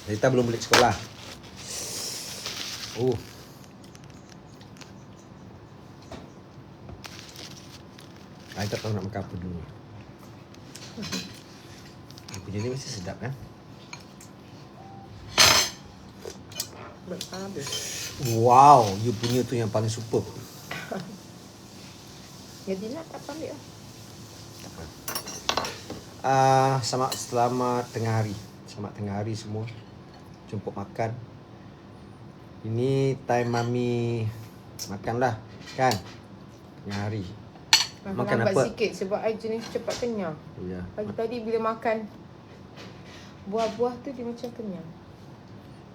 Rita belum balik sekolah. Saya tak tahu nak makan apa dulu. Punya ni mesti sedap kan? Habis. Wow, you punya tu yang paling superb. Jadi nak tak ambil lah. Selamat tengah hari. Selamat tengah hari semua. Jemput makan. Ini time Mami makan lah, kan? Tengah hari. Makan lambat apa? sikit sebab I jenis cepat kenyang. Ya. Pagi tadi bila makan buah-buah tu dia macam kenyang.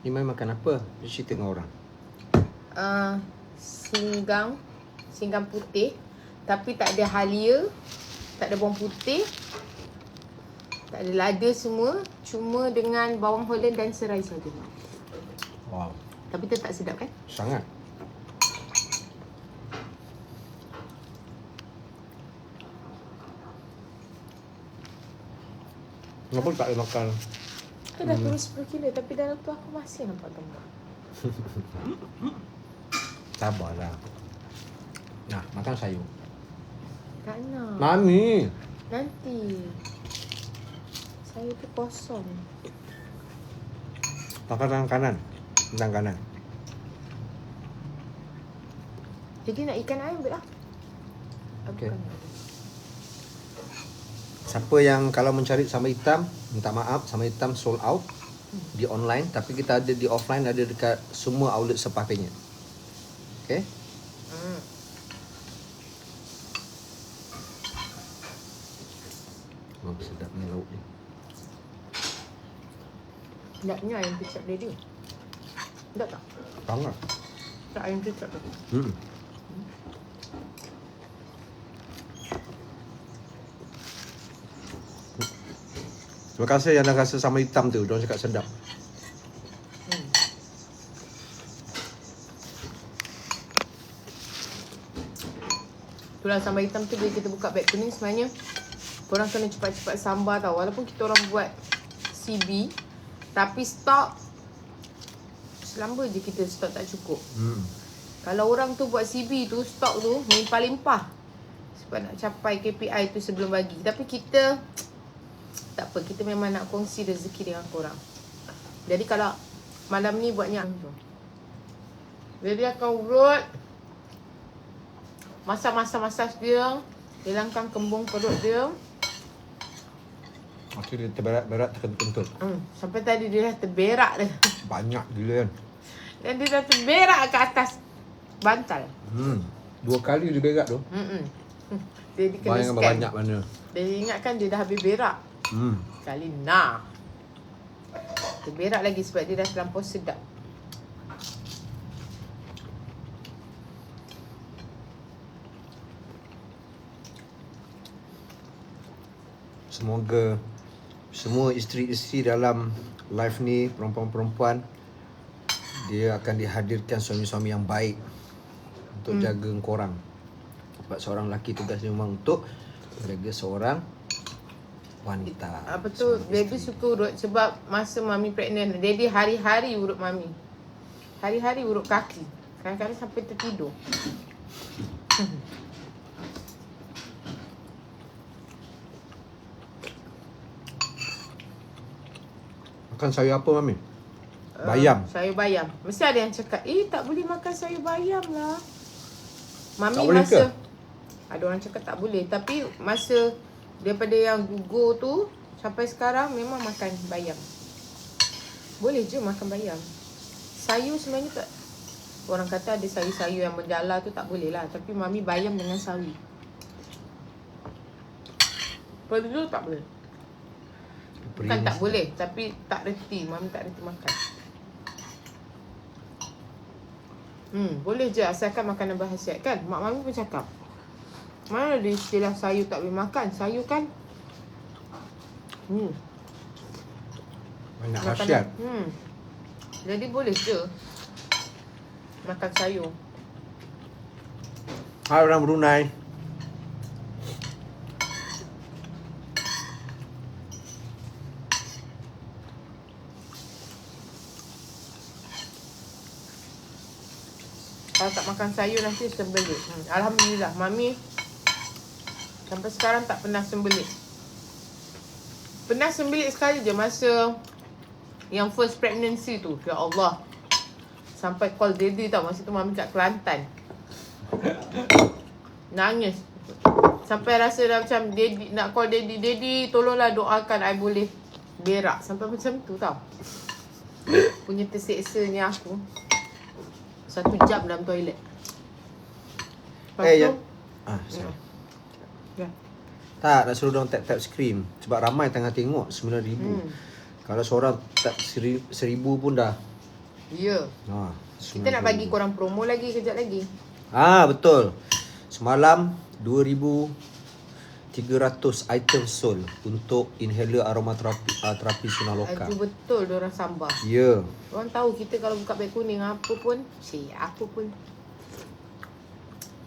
Ni Mami makan apa? Cerita dengan orang. Singgang putih. Tapi tak ada halia, tak ada bawang putih, tak ada lada semua. Cuma dengan bawang holland dan serai saja. Wow. Tapi tetap sedap kan? Sangat. Kenapa tak boleh makan? Aku dah turun 10 kilo tapi dalam tu aku masih nampak gemuk. Sabarlah. Nah, makan sayur. Tak nak. Mami. Nanti. Saya tu kosong. Makan tangan kanan. Tangan kanan. Jadi nak ikan ayam ambil lah. Okey. Siapa yang kalau mencari sambal hitam, minta maaf, sambal hitam sold out di online, tapi kita ada di offline, ada dekat semua outlet sepatutnya. Okey? Oh, sedapnya lauk ni. Sedapnya ayam kecap dia. Sedap tak? Sangat. Tak ayam kecap tu. Terima kasih yang dah rasa sambal hitam tu. Diorang cakap sedap. Itulah sambal hitam tu bila kita buka beg kuning sebenarnya korang kena cepat-cepat sambar tau. Walaupun kita orang buat CB tapi stok selamba je kita stok tak cukup. Kalau orang tu buat CB tu stok tu melimpah-limpah sebab nak capai KPI tu sebelum bagi. Tapi kita tak apa, kita memang nak kongsi rezeki dengan korang. Jadi kalau malam ni buatnya jadi akan urut masak dia, hilangkan kembung perut dia. Maksud dia terberak-berak terkentut. Sampai tadi dia dah terberak dah. Banyak gila kan. Dan dia dah terberak ke atas bantal. 2 kali dia berak tu. Dia kena scan. Banyak mana. Dia ingatkan dia dah habis berak. Kali nak terberak lagi sebab dia dah terlampau sedap. Semoga semua isteri-isteri dalam live ni, perempuan-perempuan, dia akan dihadirkan suami-suami yang baik untuk jaga korang. Sebab seorang lelaki tugasnya memang untuk jaga seorang wanita. Apa tu, baby suka urut sebab masa mami pregnant, daddy hari-hari urut mami. Hari-hari urut kaki. Kadang-kadang sampai tertidur. Makan sayur apa Mami? Bayam. Sayur bayam. Mesti ada yang cakap, tak boleh makan sayur bayam lah. Mami Tak boleh masa ke? ada orang cakap tak boleh. Tapi masa daripada yang gugur tu sampai sekarang memang makan bayam. Boleh je makan bayam. Sayur sebenarnya tak. Orang kata ada sayur-sayur yang menjala tu tak boleh lah. Tapi mami bayam dengan sawi. Perlu tak boleh. Bukan tak boleh, tapi tak reti. Mami tak reti makan. Boleh je asalkan makanan berkhasiat kan. Mak mami pun cakap, mana ada istilah sayur tak boleh makan. Sayur kan banyak makanan. khasiat. Jadi boleh je makan sayur. Hai orang Brunei. Kalau tak makan sayur nanti sembelit. Alhamdulillah, Mami sampai sekarang tak pernah sembelit. Pernah sembelit sekali je masa yang first pregnancy tu. Ya Allah. Sampai call daddy tau. Masa tu Mami kat Kelantan. Nangis. Sampai rasa dah macam daddy, nak call daddy. Daddy tolonglah doakan I boleh berak. Sampai macam tu tau. Punya terseksanya aku. 1 jam dalam toilet. Lepas tu, sorry. Ya. Tak, nak suruh diorang tap screen. Sebab ramai tengah tengok 9,000. Kalau seorang tap 1,000 pun dah. Ya. Kita nak bagi korang promo lagi kejap lagi. Betul. Semalam 2,300 item sold untuk inhaler aromaterapi Sunah Lokal. Itu betul diorang sambar. Ya. Orang tahu kita kalau buka beg kuning apa pun,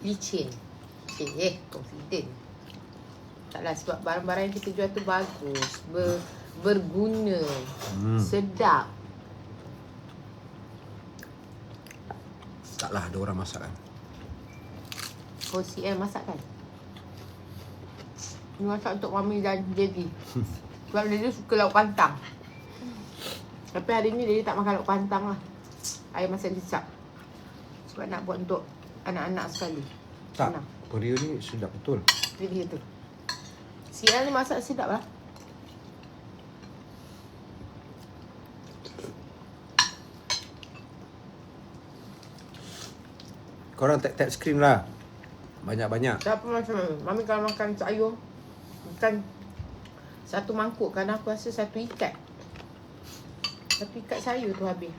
licin. Confident. Taklah sebab barang-barang yang kita jual tu bagus, berguna, sedap. Taklah ada orang masak kan. CM masak kan? Ni masak untuk Mami dan Daddy. Sebab Daddy suka lauk pantang. Tapi hari ni Daddy tak makan lauk pantang lah. I masak kicap. Sebab nak buat untuk anak-anak sekali. Tak, Korea ni sedap betul. Dia tu. CM ni masak sedap lah. Korang tap screen lah. Banyak-banyak. Tak apa macam mana. Mami kalau makan sayur, bukan satu mangkuk kan, aku rasa satu ikat. Satu ikat sayur tu habis.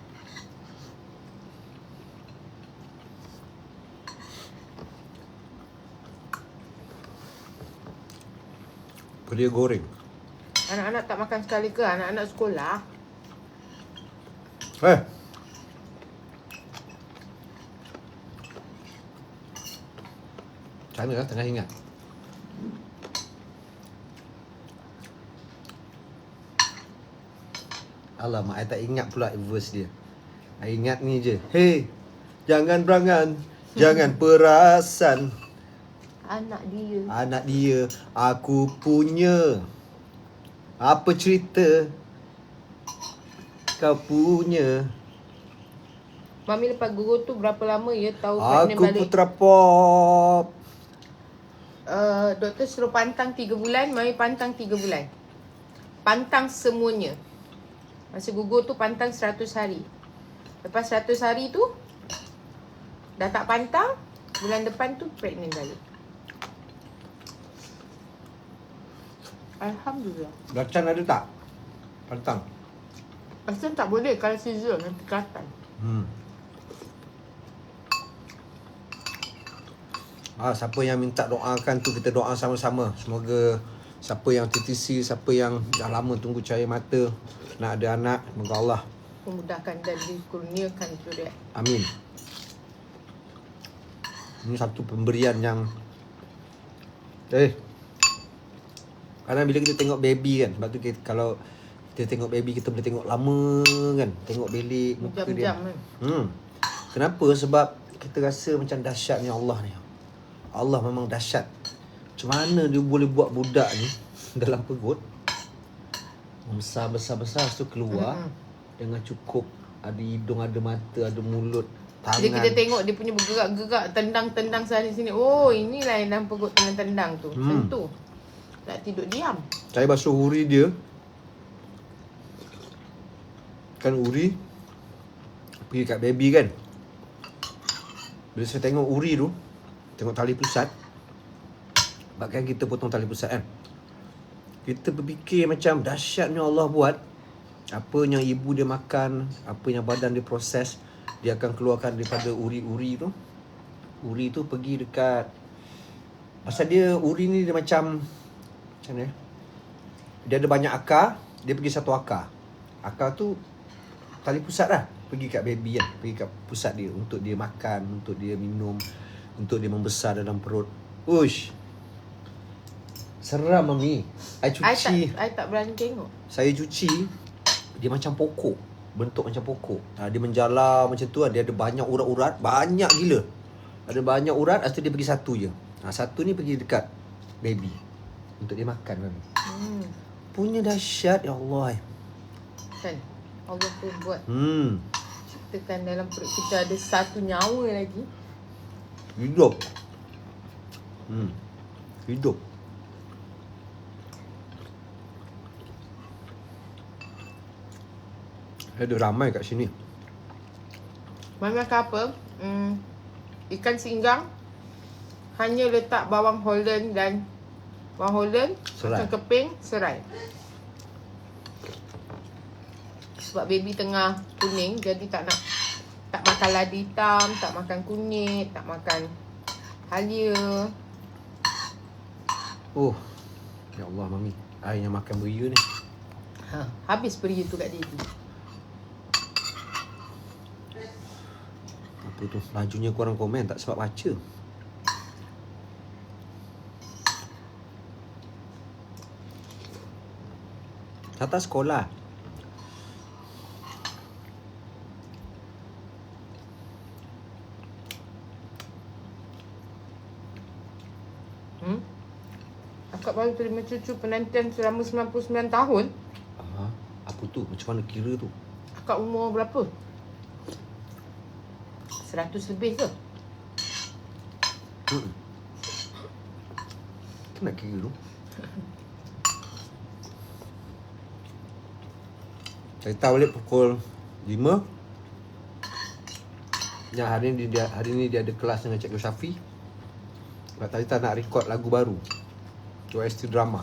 Dia goreng. Anak-anak tak makan sekali ke? Anak-anak sekolah. Macam mana lah tengah ingat. Alamak, I tak ingat pula verse dia. I ingat ni je. Hey, jangan berangan, jangan perasan. Anak dia, aku punya. Apa cerita kau punya? Mami lepas guru tu berapa lama ya tahu pregnant Aku balik? putra pop. Doktor suruh pantang 3 bulan, Mami pantang 3 bulan. Pantang semuanya. Masa gugur tu pantang 100 hari. Lepas 100 hari tu dah tak pantang, bulan depan tu pregnant balik. Alhamdulillah. Belacan ada tak? Pantang. Macam tak boleh kalau scissor nanti kelatan. Siapa yang minta doakan tu kita doa sama-sama. Semoga siapa yang TTC, siapa yang dah lama tunggu cahaya mata nak ada anak, semoga Allah memudahkan dan dikurniakan zuriat. Amin. Ini satu pemberian yang kadang bila kita tengok baby kan, sebab tu kita, kalau kita tengok baby kita boleh tengok lama kan, tengok belik muka dia. Kenapa? Sebab kita rasa macam dahsyatnya Allah ni. Allah memang dahsyat. Macam mana dia boleh buat budak ni dalam perut besar tu keluar dengan cukup ada hidung, ada mata, ada mulut, tangan. Jadi kita tengok dia punya bergerak-gerak, tendang-tendang sana sini. Oh, inilah yang dalam perut tendang-tendang tu. Macam tu. Tak tidur diam. Saya basuh uri dia. Kan uri pergi kat baby kan. Bila saya tengok uri tu, tengok tali pusat. Bahkan kita potong tali pusat kan, kita berfikir macam dahsyatnya Allah buat. Apa yang ibu dia makan, apa yang badan dia proses, dia akan keluarkan daripada uri-uri tu. Uri tu pergi dekat, pasal dia uri ni dia macam mana? Dia ada banyak akar, dia pergi satu akar. Akar tu tali pusat lah. Pergi kat baby kan, pergi kat pusat dia untuk dia makan, untuk dia minum, untuk dia membesar dalam perut. Uish, seram Mami. I cuci. I tak berani tengok. Saya cuci, dia macam pokok. bentuk macam pokok. Dia menjalar macam tu, dia ada banyak urat-urat, banyak gila. Ada banyak urat, lepas tu dia pergi satu je. Satu ni pergi dekat baby untuk dia makan kan. Punya dahsyat, ya Allah. Kan Allah pun buat ciptakan dalam perut kita ada satu nyawa lagi. Hidup. Hidup. Ada ramai kat sini. Mami makan apa? Ikan singgang. Hanya letak bawang Holland dan bawang Holland, Serai. kacang keping, serai. Sebab baby tengah kuning, jadi tak makan ladi hitam, tak makan kunyit, tak makan halia. Oh, ya Allah Mami, I yang makan beria ni. Habis beria tu kat baby. Apa tu, lajunya korang komen tak sempat baca. Tata sekolah. Akak baru terima cucu penantian selama 99 tahun. Apa tu? Macam mana kira tu? Akak umur berapa? 100 lebih ke? Tu nak kira tu. Cerita balik pukul 5. Ya, hari ni dia ada kelas dengan Cikgu Syafi. Sebab tadi tak nak record lagu baru, OST drama.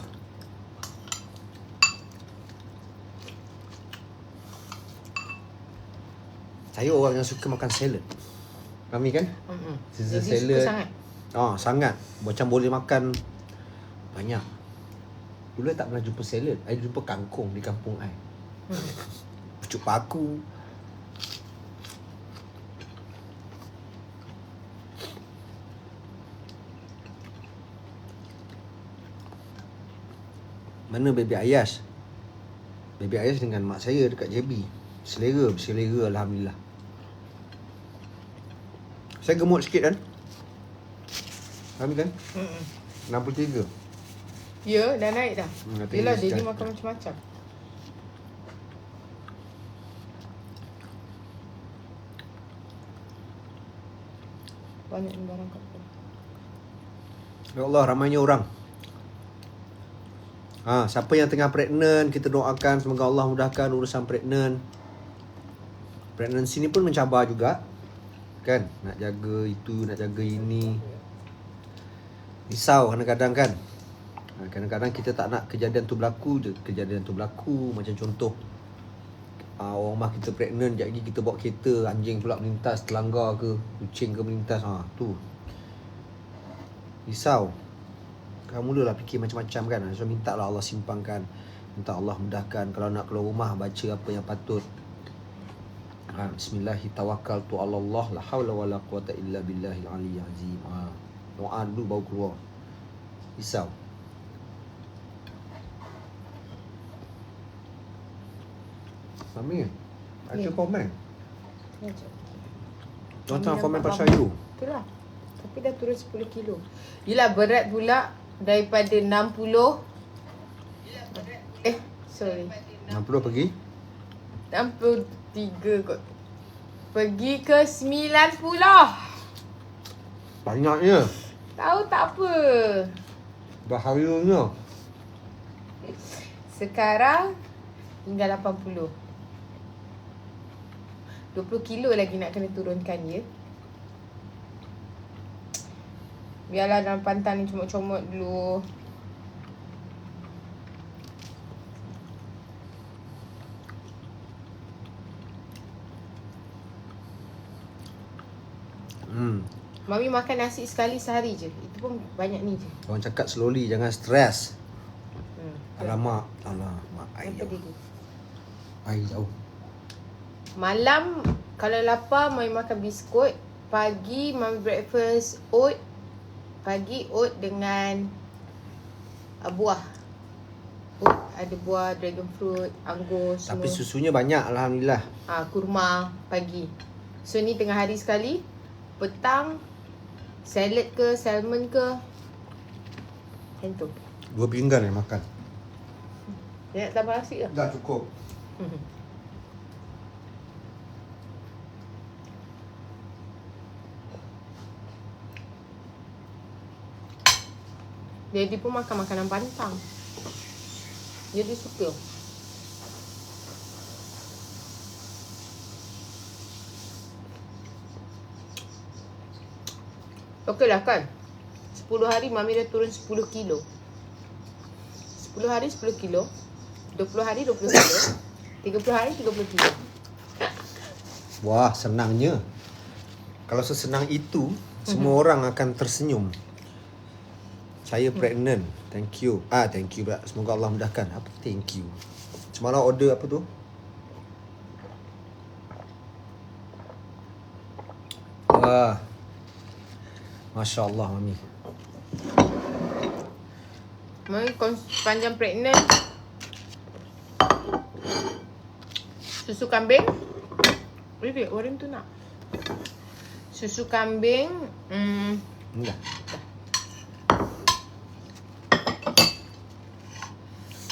Saya orang yang suka makan salad. Kami kan? Caesar Jadi salad. suka sangat. Sangat. Macam boleh makan banyak. Dulu I tak pernah jumpa salad. I jumpa kangkung di kampung I. Pucuk paku. Mana baby Ayas? Baby Ayas dengan mak saya dekat JB. Berselera Alhamdulillah. Saya gemuk sikit kan? Kami kan? 63. Ya, dah naik dah. Kata Yelah, Iris dia dah- makan macam-macam. Banyak ni barang kat sini. Ya Allah, ramainya orang. Siapa yang tengah pregnant, kita doakan semoga Allah mudahkan urusan pregnant. Pregnancy ni pun mencabar juga. Kan? Nak jaga itu, nak jaga ini. Risau kadang-kadang kan. Kadang-kadang kita tak nak kejadian tu berlaku. Macam contoh, orang rumah kita pregnant, sekejap lagi kita bawa kereta, anjing pula melintas, terlanggar ke, kucing ke melintas. Tu risau. Kamu mulalah fikir macam-macam kan. So minta lah Allah simpangkan, minta Allah mudahkan. Kalau nak keluar rumah, baca apa yang patut. Bismillahirrahmanirrahim, tawakkaltu 'ala Allah, la haula wala quwata illa billahil aliyyil azim. Doa dulu baru keluar. Risau. Mami, ada komen. Tuan-tuan komen pasal you. Itulah. Tapi dah turun 10 kilo. Yelah, berat pula daripada 60. Sorry. 60 pergi 63 kot. Pergi ke 90. banyaknya. Tahu tak apa. Bahayanya. Sekarang tinggal 80. 20 kilo lagi nak kena turunkan ya. Biarlah dalam pantai ni comot-comot dulu. Mami makan nasi sekali sehari je. Itu pun banyak ni je. Orang cakap slowly, jangan stres. Alamak. Alamak. Apa dia? Air jauh. Malam kalau lapar Mami makan biskut. Pagi Mami breakfast oat. Pagi oat dengan buah. Oat ada buah dragon fruit, anggur semua. Tapi susunya banyak alhamdulillah. Kurma pagi. So ni tengah hari sekali. Petang salad ke, salmon ke. Macam tu. 2 pinggan yang makan. Dia nak tambah nasi ke? Dah cukup. Dia pun makan makanan pantang. Dia suka. Okey lah kan. 10 hari Mami dah turun 10 kilo. 10 hari 10 kilo. 20 hari 20 kilo. 30 hari 30 kilo. Wah, senangnya. Kalau sesenang itu, semua orang akan tersenyum. Saya pregnant. Thank you. Thank you pula. Semoga Allah mudahkan. Apa thank you? Semalam order apa tu? Masya Allah, Mami. Mami panjang pregnant. Susu kambing. Boleh orang tu nak. Susu kambing. Dah.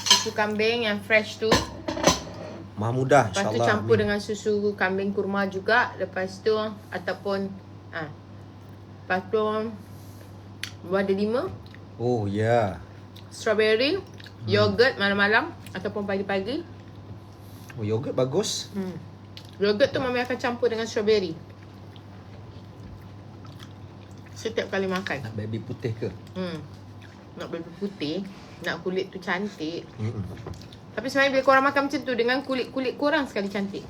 Susu kambing yang fresh tu. Maha mudah, Lepas tu insyaAllah. campur dengan susu kambing kurma juga. Lepas tu ataupun lepas tu buah delima, Oh, ya. Yeah. strawberry, yogurt malam-malam ataupun pagi-pagi. Oh, yogurt bagus. Yogurt tu Mami akan campur dengan strawberry setiap kali makan. Nak baby putih ke? Nak baby putih, nak kulit tu cantik. Tapi sebenarnya bila korang makan macam tu, dengan kulit korang sekali cantik.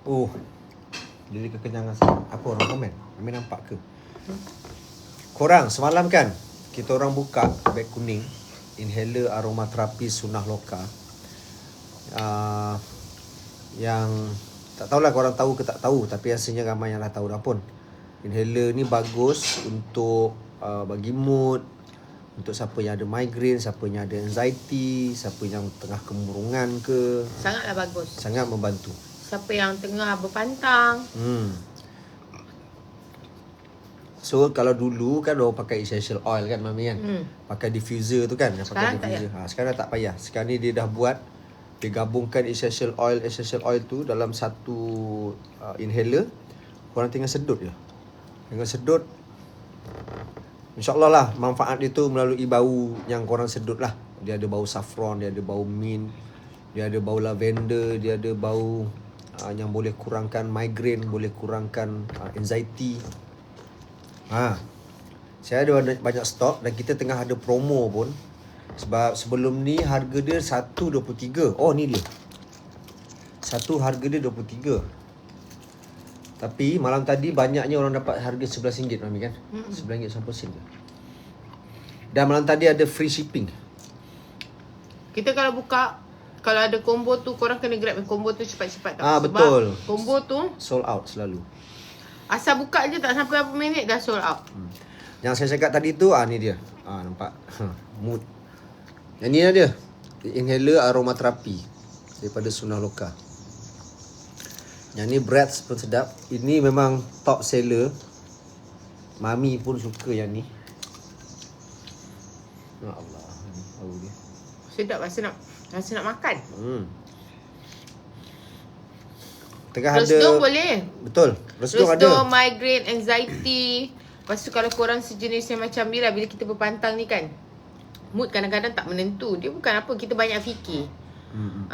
Oh, jadi kekenyangan saya. Apa orang komen? Kami nampak ke? Korang semalam kan kita orang buka beg kuning inhaler aromaterapi Sunnah Loka. Yang tak tahulah korang tahu ke tak tahu, tapi rasanya ramai yang dah tahu dah pun. Inhaler ni bagus untuk bagi mood, untuk siapa yang ada migraine, siapa yang ada anxiety, siapa yang tengah kemurungan ke. Sangatlah bagus. Sangat membantu. Siapa yang tengah berpantang. So kalau dulu kan orang pakai essential oil kan Mami kan. Pakai diffuser tu kan. Sekarang tak diffuser. Sekarang tak payah. Sekarang ni dia dah buat, dia gabungkan essential oil tu dalam satu inhaler. Korang tinggal sedut je. Tinggal sedut. InsyaAllah lah manfaat dia tu melalui bau yang korang sedut lah. Dia ada bau saffron, dia ada bau mint, dia ada bau lavender, dia ada bau yang boleh kurangkan migraine, boleh kurangkan anxiety. Saya ada banyak stok dan kita tengah ada promo pun. Sebab sebelum ni harga dia 1.23. Oh ni dia. Satu harga dia 23. Tapi malam tadi banyaknya orang dapat harga RM11 Mami kan. RM11.90 je. Dan malam tadi ada free shipping. Kita kalau buka, kalau ada combo tu, korang kena grab combo tu cepat-cepat tau. Sebab betul. combo tu Sold out selalu. asal buka je tak sampai berapa minit dah sold out. Yang saya cakap tadi tu ni dia. Nampak. Mood. Yang ni dia. Inhaler aromaterapi daripada Sunnah Loka. Yang ni breath pun sedap. Ini memang top seller. Mami pun suka yang ni. Ya Allah, bau dia. Sedap, rasa nak makan. Tengah Resdung ada. boleh. Betul. Resdung ada. Resdung, migraine, anxiety. Lepas tu kalau korang sejenis yang macam ni lah, bila kita berpantang ni kan, mood kadang-kadang tak menentu. Dia bukan apa, kita banyak fikir.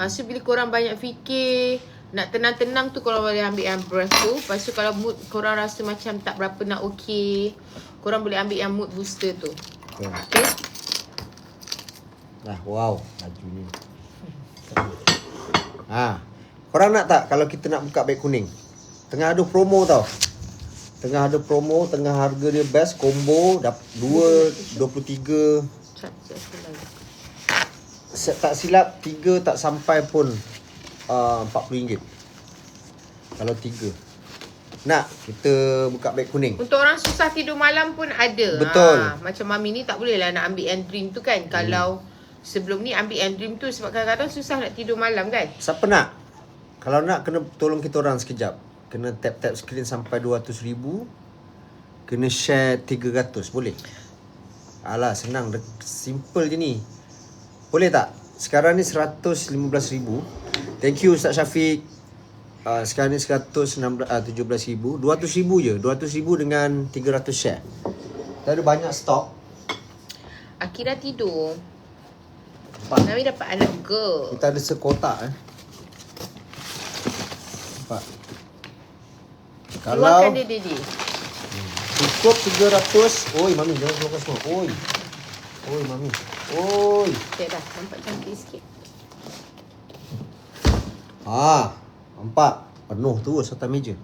So bila korang banyak fikir, nak tenang-tenang tu korang boleh ambil yang breath tu. Lepas tu kalau mood korang rasa macam tak berapa nak okey, korang boleh ambil yang mood booster tu. Okay. Wow, laju ni. Korang nak tak kalau kita nak buka beg kuning? Tengah ada promo tau. Tengah ada promo, tengah harga dia best, combo 2 23. Tak silap 3 tak sampai pun RM40. Kalau 3. Nak kita buka beg kuning. Untuk orang susah tidur malam pun ada. Betul. Macam Mami ni tak boleh lah nak ambil N-Dream tu kan. Kalau sebelum ni ambil N-Dream tu sebab kadang-kadang susah nak tidur malam kan. Siapa nak? Kalau nak kena tolong kita orang sekejap. Kena tap-tap skrin sampai 200,000. Kena share 300. Boleh? Alah senang. Simple je ni. Boleh tak? Sekarang ni 115,000. Thank you Ustaz Syafiq. Sekarang ni 17,000. 200,000 je. 200,000 dengan 300 share. Kita ada banyak stok. Akira tidur. Nampak? Mami dapat anak girl. Kita ada sekotak Nampak? Keluarkan dia, Daddy. Cukup 300. Oi Mami jangan keluarkan semua. Oi. Oi Mami. Oi. Okay dah. Nampak cantik sikit. Nampak? Penuh tu atas meja.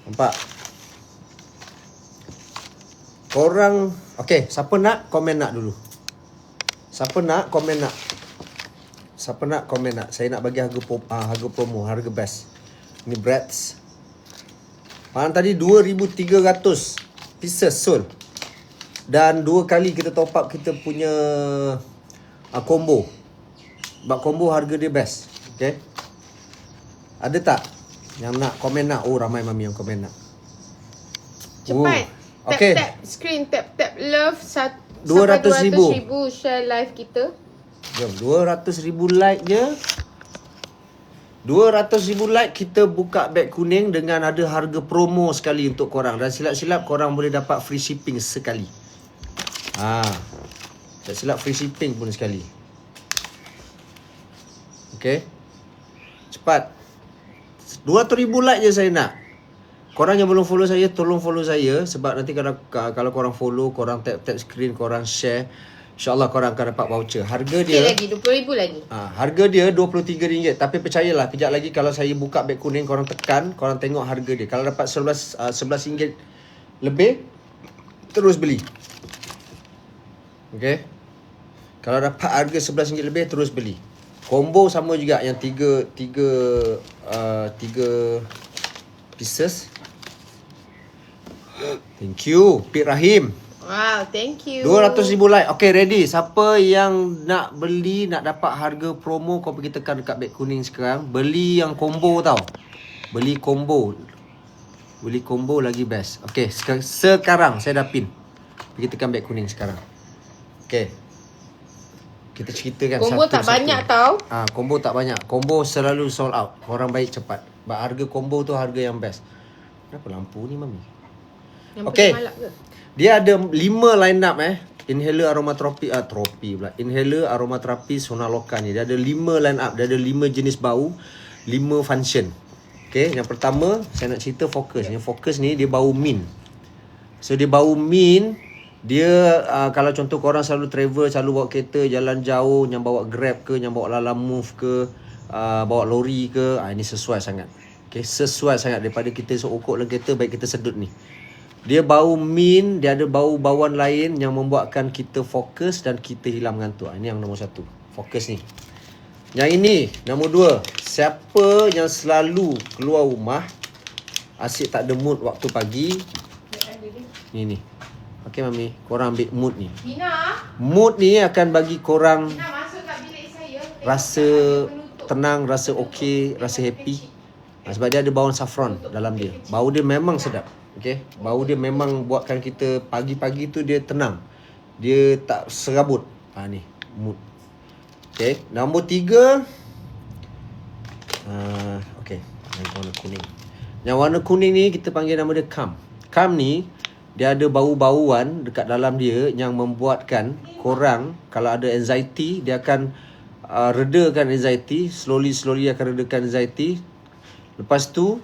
Nampak? Korang okey, siapa nak komen nak dulu. Siapa nak komen nak. Siapa nak komen nak. Saya nak bagi harga promo, harga best. Ni breads. Malam tadi 2,300 pieces sold. Dan 2 kali kita top up kita punya combo. Sebab combo harga dia best. Okay. Ada tak yang nak komen nak? Oh ramai Mami yang komen nak. Cepat. Tap Okay. tap screen, tap love 200,000 share live kita. Jom 200,000 like je. 200,000 like kita buka beg kuning dengan ada harga promo sekali untuk korang. Dan silap-silap korang boleh dapat free shipping sekali. Tak silap free shipping pun sekali. Okay. Cepat. 200,000 like je saya nak. Korang yang belum follow saya, tolong follow saya. Sebab nanti kalau korang follow, korang tap screen, korang share, InsyaAllah korang akan dapat voucher. Harga dia lagi RM20,000 lagi. Harga dia RM23. Tapi percayalah, kejap lagi kalau saya buka beg kuning, korang tekan, korang tengok harga dia. Kalau dapat RM11 lebih, terus beli. Okay. Kalau dapat harga RM11 lebih, terus beli. Combo sama juga, yang 3 pieces. Thank you Pit Rahim. Wow, thank you. 200,000 like. Okay, ready. Siapa yang nak beli, nak dapat harga promo, kau pergi tekan dekat beg kuning sekarang. Beli yang combo tau. Beli combo. Beli combo lagi best. Okay, sekarang saya dah pin. Pergi tekan beg kuning sekarang. Okay. Kita ceritakan Combo tak banyak tau. Combo tak banyak. Combo selalu sold out. Orang baik cepat. Sebab harga combo tu harga yang best. Kenapa lampu ni Mami? Yang okay. malap ke? Dia ada 5 line up Inhaler aromaterapi Inhaler aromaterapi Sonaloka ni. Dia ada 5 line up. Dia ada 5 jenis bau, 5 function. Okay, yang pertama saya nak cerita Focus. Yang Focus ni dia bau mint. So dia bau mint. Dia kalau contoh korang selalu travel, selalu bawa kereta jalan jauh, yang bawa Grab ke, yang bawa Lala Move ke, bawa lori ke, ini sesuai sangat. Okay, sesuai sangat daripada kita seokok dalam kereta, baik kita sedut ni. Dia bau mint, dia ada bau-bauan lain yang membuatkan kita fokus dan kita hilang mengantuk. Ini yang nombor 1. Fokus ni. Yang ini, nombor 2. Siapa yang selalu keluar rumah, asyik tak ada mood waktu pagi. Ni. Okey Mami, korang ambil mood ni. Mina. Mood ni akan bagi korang Mina masuk kat bilik saya. rasa tenang, rasa okey, rasa happy. Sebab dia ada bau saffron dalam dia. Bau dia memang sedap. Okay, bau dia memang buatkan kita pagi-pagi tu dia tenang. Dia tak serabut. Ni mood. Okay, nombor 3. Okay, yang warna kuning. Yang warna kuning ni kita panggil nama dia Calm. Calm ni dia ada bau-bauan dekat dalam dia yang membuatkan korang kalau ada anxiety, dia akan redakan anxiety, slowly akan redakan anxiety. Lepas tu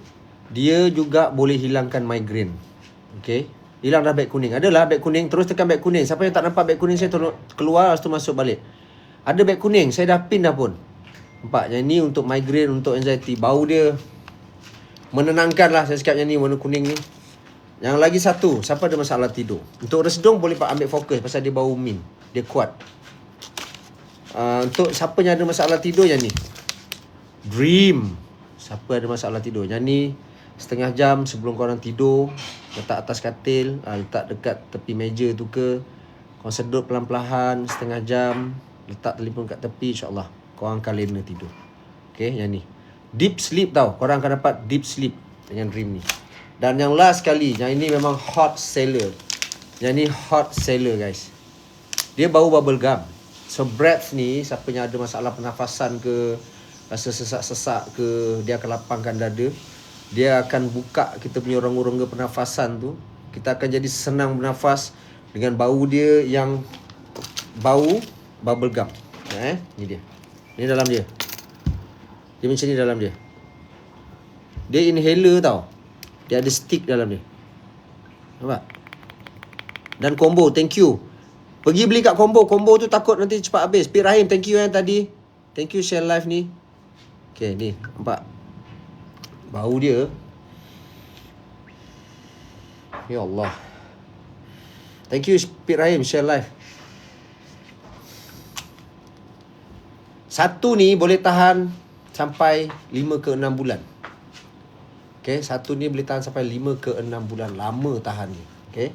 dia juga boleh hilangkan migraine. Okay, hilang dah beg kuning. Adalah beg kuning, terus tekan beg kuning. Siapa yang tak nampak beg kuning saya tolong keluar, lepas tu masuk balik. Ada beg kuning, saya dah pin dah pun. Nampak, yang ni untuk migraine, untuk anxiety. Bau dia menenangkan lah, saya cakap yang ni warna kuning ni. Yang lagi satu, siapa ada masalah tidur, untuk resdung boleh ambil Fokus pasal dia bau mint, dia kuat. Untuk siapa yang ada masalah tidur, yang ni Dream Siapa ada masalah tidur, yang ni setengah jam sebelum korang tidur, letak atas katil, letak dekat tepi meja tu ke, korang sedut pelan-pelan setengah jam, letak telefon kat tepi, insyaAllah korang akan lena tidur. Okay, yang ni deep sleep tau. Korang akan dapat deep sleep dengan dream ni. Dan yang last kali, yang ini memang hot seller. Yang ni hot seller guys. Dia bau bubble gum. So breath ni, siapa yang ada masalah pernafasan ke, rasa sesak-sesak ke, dia akan lapangkan dada. Dia akan buka kita punya rongga-rongga pernafasan tu. Kita akan jadi senang bernafas dengan bau dia yang bau bubble gum. Ni dia. Ni dalam dia. Dia macam ni dalam dia. Dia inhaler tau. Dia ada stick dalam dia. Nampak? Dan combo, thank you. Pergi beli kat combo. Combo tu takut nanti cepat habis. Pik Rahim, thank you tadi. Thank you share live ni. Okay, ni. Nampak? Bau dia. Ya Allah. Thank you Pik Rahim share live. Satu ni boleh tahan sampai 5 ke 6 bulan. Okay, satu ni boleh tahan sampai 5 ke 6 bulan. Lama tahan ni. Okay.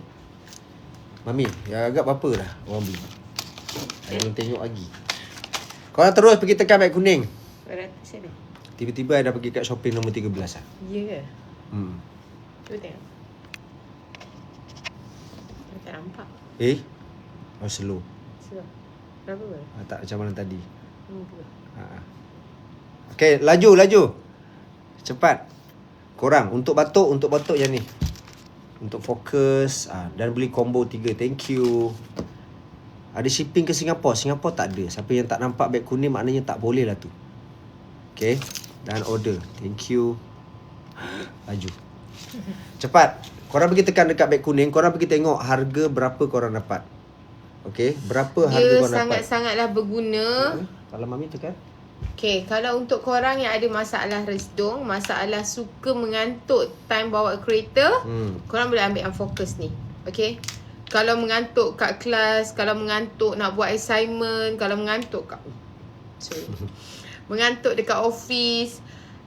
Mami, ya agak berapa dah orang beli? Saya belum tengok lagi. Korang terus pergi tekan beg kuning. Tiba-tiba I dah pergi kat shopping nombor 13 lah. Ya ke? Cuba tengok. Tak nampak. Oh slow. Slow. Berapa ke? Tak macam mana tadi. Berapa? Okay, laju. Cepat. Korang, untuk batuk yang ni. Untuk fokus. Dan beli combo 3. Thank you. Ada shipping ke Singapura? Singapura tak ada. Siapa yang tak nampak beg kuning, maknanya tak boleh lah tu. Okay. Dan order. Thank you. Laju. Cepat. Korang pergi tekan dekat beg kuning. Korang pergi tengok harga berapa korang dapat. Okay. Berapa harga korang dapat. Dia sangat-sangatlah berguna. Kalau Mami tekan. Okay, kalau untuk korang yang ada masalah resdung, masalah suka mengantuk time bawa kereta, korang boleh ambil yang fokus ni. Okay. Kalau mengantuk kat kelas, kalau mengantuk nak buat assignment, kalau mengantuk kat mengantuk dekat office,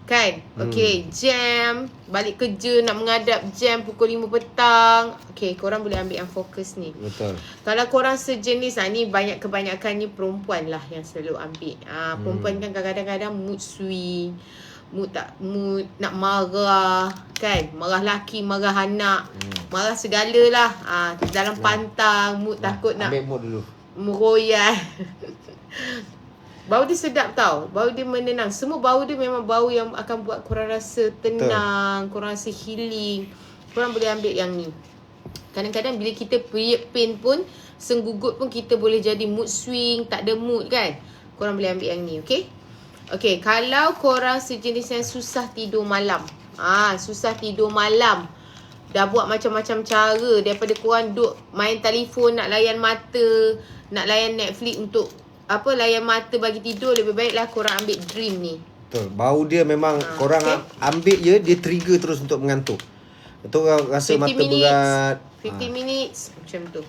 kan? Okay, jam, balik kerja nak menghadap jam pukul 5 petang. Okay, korang boleh ambil yang fokus ni. Betul. Kalau korang sejenis, ni kebanyakannya perempuan lah yang selalu ambil. Perempuan kan kadang-kadang mood swing, mood nak marah, kan? Marah laki, marah anak, marah segala lah. Dalam pantang, mood takut nak ambil mood dulu, meroyan. Bau dia sedap tau. Bau dia menenang. Semua bau dia memang bau yang akan buat korang rasa tenang. Betul. Korang rasa healing. Korang boleh ambil yang ni. Kadang-kadang bila kita period pain pun, senggugut pun kita boleh jadi mood swing, tak ada mood kan. Korang boleh ambil yang ni, okay? Okay, kalau korang sejenis yang susah tidur malam. Susah tidur malam. Dah buat macam-macam cara. Daripada korang duk main telefon, nak layan mata, nak layan Netflix untuk layan mata bagi tidur, lebih baiklah korang ambil dream ni. Betul. Bau dia memang korang ambil je, dia trigger terus untuk mengantuk. Betul, rasa mata berat. 50 minutes macam tu.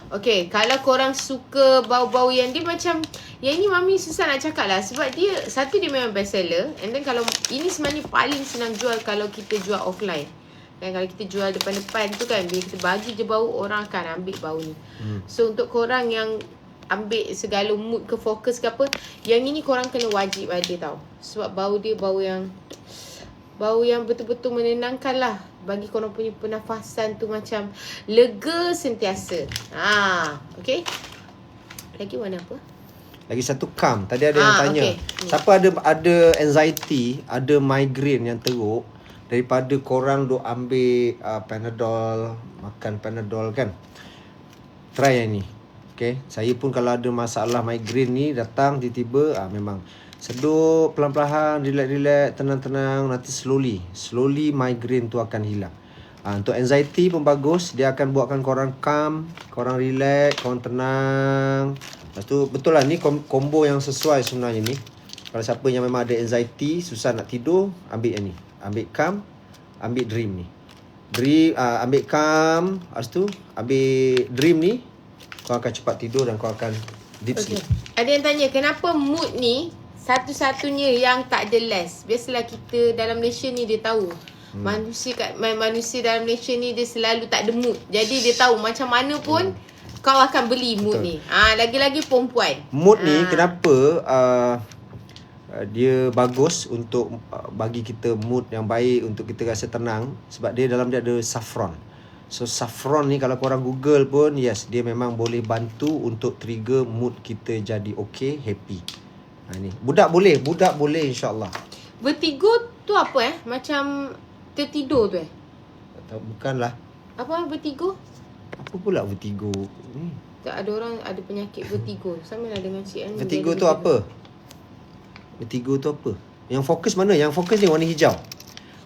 Okay, kalau korang suka bau-bau yang dia macam, yang ni Mami susah nak cakap lah. Sebab dia, satu dia memang best seller. And then kalau, ini sebenarnya paling senang jual kalau kita jual offline. Dan kalau kita jual depan-depan tu kan, bila kita bagi je bau, orang akan ambil bau ni. So untuk korang yang ambil segala mood ke fokus ke apa, yang ini korang kena wajib ada tau. Sebab bau dia bau yang betul-betul menenangkan lah. Bagi korang punya pernafasan tu macam lega sentiasa. Okay. Lagi mana apa? Lagi satu calm. Tadi ada yang tanya, siapa ada anxiety, ada migraine yang teruk, daripada korang duk ambil Panadol, makan Panadol kan, try yang ni. Okay, saya pun kalau ada masalah migraine ni datang tiba-tiba, memang seduh pelan-pelan, relax, tenang-tenang, nanti slowly migraine tu akan hilang. Untuk anxiety pun bagus, dia akan buatkan korang calm, korang relax, korang tenang. Lepas tu betul lah, ni combo yang sesuai sebenarnya ni. Kalau siapa yang memang ada anxiety, susah nak tidur, ambil yang ni. Ambil calm, ambil dream ni. Ambil calm, lepas tu ambil dream ni, kau akan cepat tidur dan kau akan deep sleep. Ada yang tanya, kenapa mood ni satu-satunya yang tak ada less. Biasalah kita dalam Malaysia ni dia tahu. Manusia dalam Malaysia ni dia selalu tak ada mood. Jadi dia tahu macam mana pun kau akan beli mood ni. Lagi-lagi perempuan. Mood ni kenapa dia bagus untuk bagi kita mood yang baik, untuk kita rasa tenang, sebab dia dalam dia ada saffron. So saffron ni kalau korang google pun, yes, dia memang boleh bantu untuk trigger mood kita jadi okay, happy. Ni budak boleh insya-Allah. Vertigo tu apa Macam tertidur tu Tak, bukanlah. Apa vertigo? Apa pula vertigo ni? Tak, ada orang ada penyakit vertigo. Sama lah dengan Cik Ani. Vertigo tu apa? Vertigo tu apa? Yang fokus mana? Yang fokus ni warna hijau.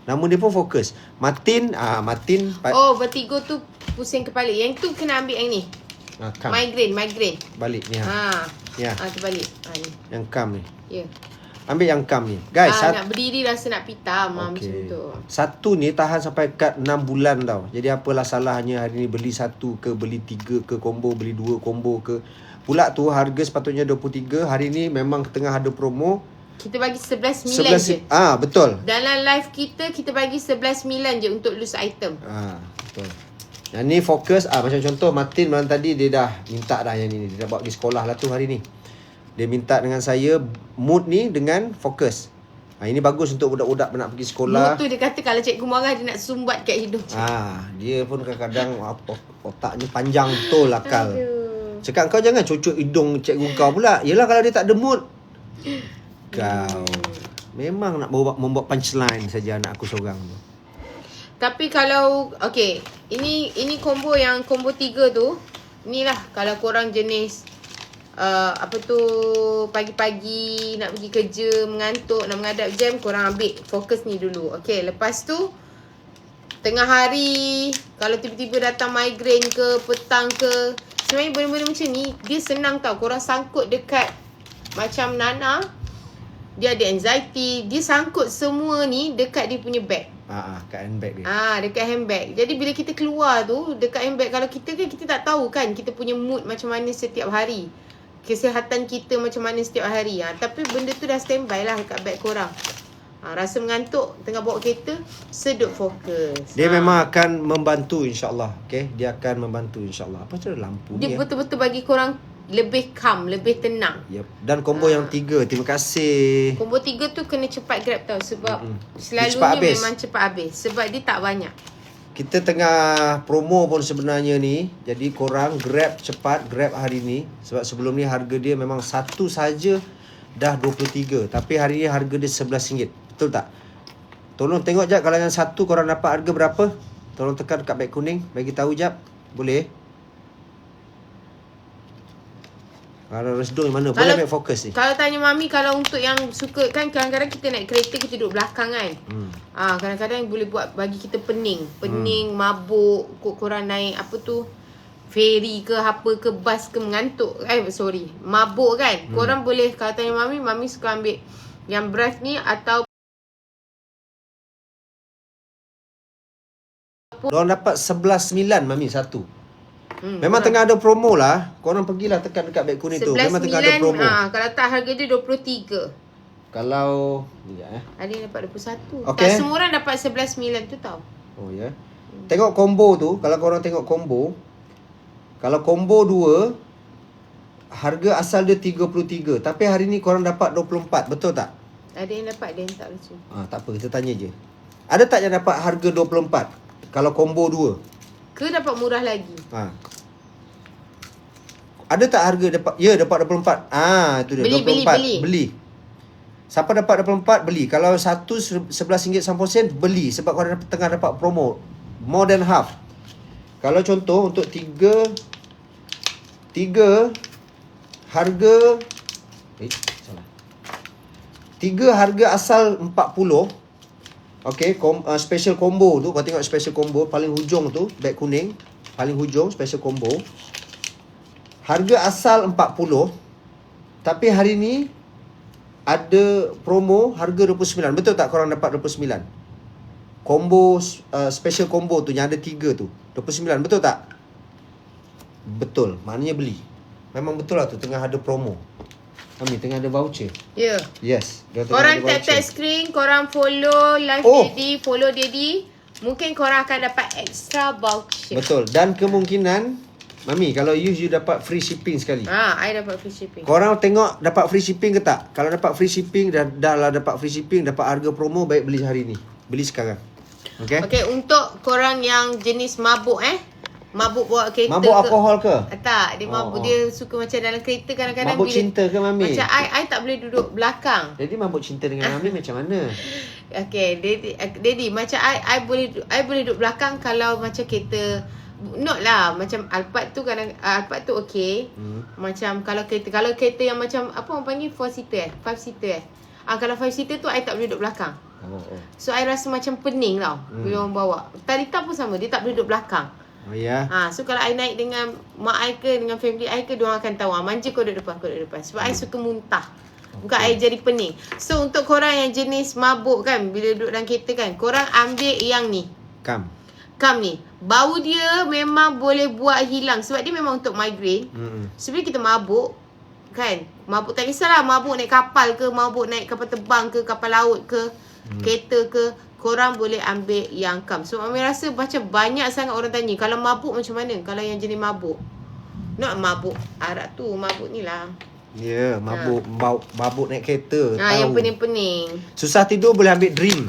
Nama dia pun fokus. Martin. Oh, vertigo tu pusing kepala. Yang tu kena ambil yang ni. Migraine. Balik ni Ya. Terbalik. Ni. Yang kam ni. Ya. Ambil yang kam ni. Guys, nak berdiri rasa nak pitam. Macam tu. Satu ni tahan sampai kat 6 bulan tau. Jadi apalah salahnya hari ni beli satu ke, beli 3 ke combo, beli 2 combo ke. Pula tu harga sepatutnya 23. Hari ni memang tengah ada promo. Kita bagi 11.9 je. Betul. Dalam live kita bagi 11.9 je untuk loose item. Betul. Yang ni fokus. Macam contoh Martin malam tadi dia dah minta dah yang ni. Dia dah bawa pergi sekolah lah tu hari ni. Dia minta dengan saya mood ni dengan fokus. Ini bagus untuk budak-budak nak pergi sekolah. Mood tu dia kata kalau cikgu marah dia nak sumbat kat hidung. Dia pun kadang-kadang otaknya panjang betul akal. Cakap kau jangan cucuk hidung cikgu kau pula. Yelah kalau dia tak ada mood. Kau memang nak membuat punchline saja anak aku seorang tu. Tapi kalau ini combo yang combo 3 tu, inilah kalau korang jenis pagi-pagi nak pergi kerja, mengantuk, nak menghadap jam, korang ambil fokus ni dulu. Lepas tu tengah hari kalau tiba-tiba datang migraine ke, petang ke, sebenarnya benda-benda macam ni dia senang tau. Korang sangkut dekat macam Nana, dia ada anxiety, dia sangkut semua ni dekat dia punya bag. Kat handbag dia. Dekat handbag. Jadi bila kita keluar tu dekat handbag, kalau kita kan kita tak tahu kan kita punya mood macam mana setiap hari. Kesihatan kita macam mana setiap hari. Tapi benda tu dah standby lah dekat bag korang. Rasa mengantuk tengah bawa kereta, sedut fokus. Dia memang akan membantu insya-Allah. Dia akan membantu insya-Allah. Apa tu lampu dia betul-betul bagi korang lebih calm, lebih tenang. Dan combo yang 3, terima kasih. Combo 3 tu kena cepat grab tau. Sebab selalunya memang cepat habis. Sebab dia tak banyak. Kita tengah promo pun sebenarnya ni. Jadi korang grab cepat, grab hari ni. Sebab sebelum ni harga dia memang satu saja dah 23. Tapi hari ni harga dia RM11. Betul tak? Tolong tengok jap kalau yang satu korang dapat harga berapa. Tolong tekan dekat beg kuning. Bagi tahu jap. Boleh? Kalau resdung mana? Boleh ambil fokus ni. Kalau tanya Mami, kalau untuk yang suka, kan kadang-kadang kita naik kereta, kita duduk belakang kan. Kadang-kadang boleh buat bagi kita pening. Mabuk, korang naik apa tu, ferry ke apa ke, bas ke, mengantuk. Mabuk kan. Korang boleh, kalau tanya Mami suka ambil yang brush ni atau Diorang dapat 11.9 Mami satu. Memang tengah ada promo lah. Korang pergilah tekan dekat beg kuning tu. Memang tengah ada promo. Kalau tak harga dia 23. Kalau ada yang dapat 21. Okay. Tak semua orang dapat 11.9 tu tau. Oh ya. Tengok combo tu. Kalau korang tengok combo, kalau combo 2, harga asal dia 33. Tapi hari ni korang dapat 24. Betul tak? Ada yang dapat, ada yang tak lucu. Tak apa, kita tanya je. Ada tak yang dapat harga 24? Kalau combo 2 ke dapat murah lagi? Ada tak harga dapat? Ya, dapat 24. Itu dia. Beli. Siapa dapat 24, beli. Kalau satu RM11.90, beli. Sebab korang tengah dapat promo. More than half. Kalau contoh untuk 3 harga salah. 3 harga asal 40. Special combo tu, kau tengok special combo paling hujung tu, beg kuning, paling hujung special combo. Harga asal 40. Tapi hari ni ada promo harga 29. Betul tak korang dapat 29? Combo special combo tu yang ada 3 tu, 29. Betul tak? Betul. Maknanya beli. Memang betul lah tu, tengah ada promo. Mami tengah ada voucher. Ya. Yes. Dia tengah Korang ada voucher. tap screen, korang follow live Oh. Daddy, follow Daddy. Mungkin korang akan dapat extra voucher. Betul. Dan kemungkinan Mami, kalau you dapat free shipping sekali. I dapat free shipping. Korang tengok dapat free shipping ke tak? Kalau dapat free shipping, dah lah dapat free shipping, dapat harga promo, baik beli hari ni. Beli sekarang. Okay? Okay, untuk korang yang jenis mabuk mabuk bawa kereta Mabuk alkohol ke? Tak, dia mabuk. Oh. Dia suka macam dalam kereta kadang-kadang Mabuk cinta ke, Mami? Macam I tak boleh duduk belakang. Jadi mabuk cinta dengan Mami macam mana? Okay, Daddy macam I boleh duduk belakang kalau macam kereta not lah, macam Alphard tu kadang Alphard tu okay. Macam kalau kereta yang macam apa orang panggil 4 seater 5 seater kalau 5 seater tu I tak boleh duduk belakang. So I rasa macam pening tau bila orang bawa. Talita pun sama, dia tak boleh duduk belakang. Oh ya. So kalau I naik dengan mak I ke dengan family I ke, diorang akan tahu manja kau duduk depan, sebab I suka muntah. Bukan I jadi pening. So untuk korang yang jenis mabuk kan, bila duduk dalam kereta kan, korang ambil yang ni. Kam ni. Bau dia memang boleh buat hilang, sebab dia memang untuk migraine. Sebelum kita mabuk kan, mabuk tak kisahlah, mabuk naik kapal ke, mabuk naik kapal terbang ke, kapal laut ke, kereta ke, korang boleh ambil yang kam. So Mami rasa macam banyak sangat orang tanya, kalau mabuk macam mana? Kalau yang jenis mabuk, not mabuk arak tu, mabuk ni lah. Ya, mabuk naik kereta. Yang pening-pening. Susah tidur boleh ambil Dream.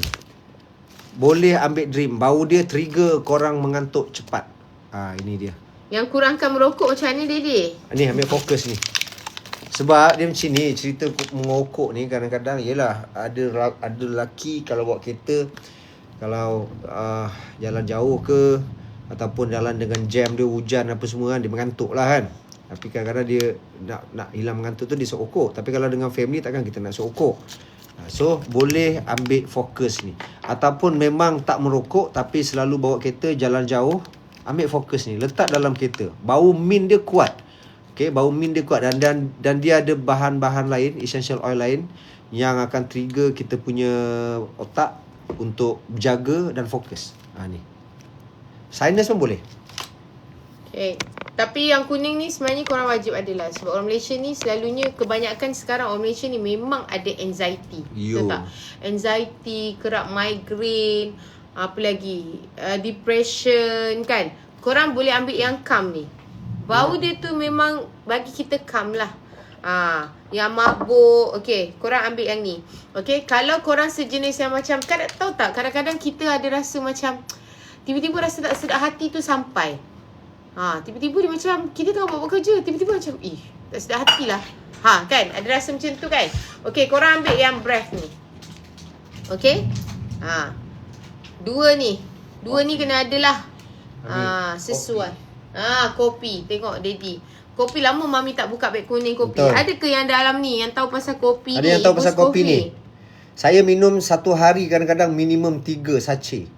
Boleh ambil Dream. Bau dia trigger korang mengantuk cepat. Ini dia. Yang kurangkan merokok macam mana, Dede? Ni ambil fokus ni. Sebab dia macam ni, cerita mengokok ni kadang-kadang yelah ada lelaki kalau bawa kereta, kalau jalan jauh ke ataupun jalan dengan jam dia, hujan apa semua kan, dia mengantuk lah kan. Tapi kadang-kadang dia nak hilang mengantuk tu dia sokok. Tapi kalau dengan family takkan kita nak sokok. So boleh ambil fokus ni. Ataupun memang tak merokok tapi selalu bawa kereta jalan jauh, ambil fokus ni, letak dalam kereta. Bau mint dia kuat. Okay, bau mint dia kuat dan dia ada bahan-bahan lain, essential oil lain yang akan trigger kita punya otak untuk jaga dan fokus. Ni. Sinus pun boleh. Okay. Tapi yang kuning ni sebenarnya korang wajib adalah, sebab orang Malaysia ni selalunya, kebanyakan sekarang orang Malaysia ni memang ada anxiety. Betul tak? Anxiety, kerap migraine, apa lagi, depression kan. Korang boleh ambil yang calm ni. Bau dia tu memang bagi kita calm lah. Yang mabuk, okay, korang ambil yang ni. Okay, kalau korang sejenis yang macam, tahu tak, kadang-kadang kita ada rasa macam tiba-tiba rasa tak sedap hati tu sampai. Tiba-tiba dia macam, kita tengah buat kerja, tiba-tiba macam, tak sedap hati lah. Kan, ada rasa macam tu kan. Okay, korang ambil yang breath ni. Okay. Dua ni kena adalah sesuai. Kopi. Tengok Daddy. Kopi lama Mami tak buka beg kuning kopi. Betul. Ada ke yang dalam ni yang tahu pasal kopi Ada ni? yang tahu pasal kopi ni. Saya minum satu hari kadang-kadang minimum 3 sachet.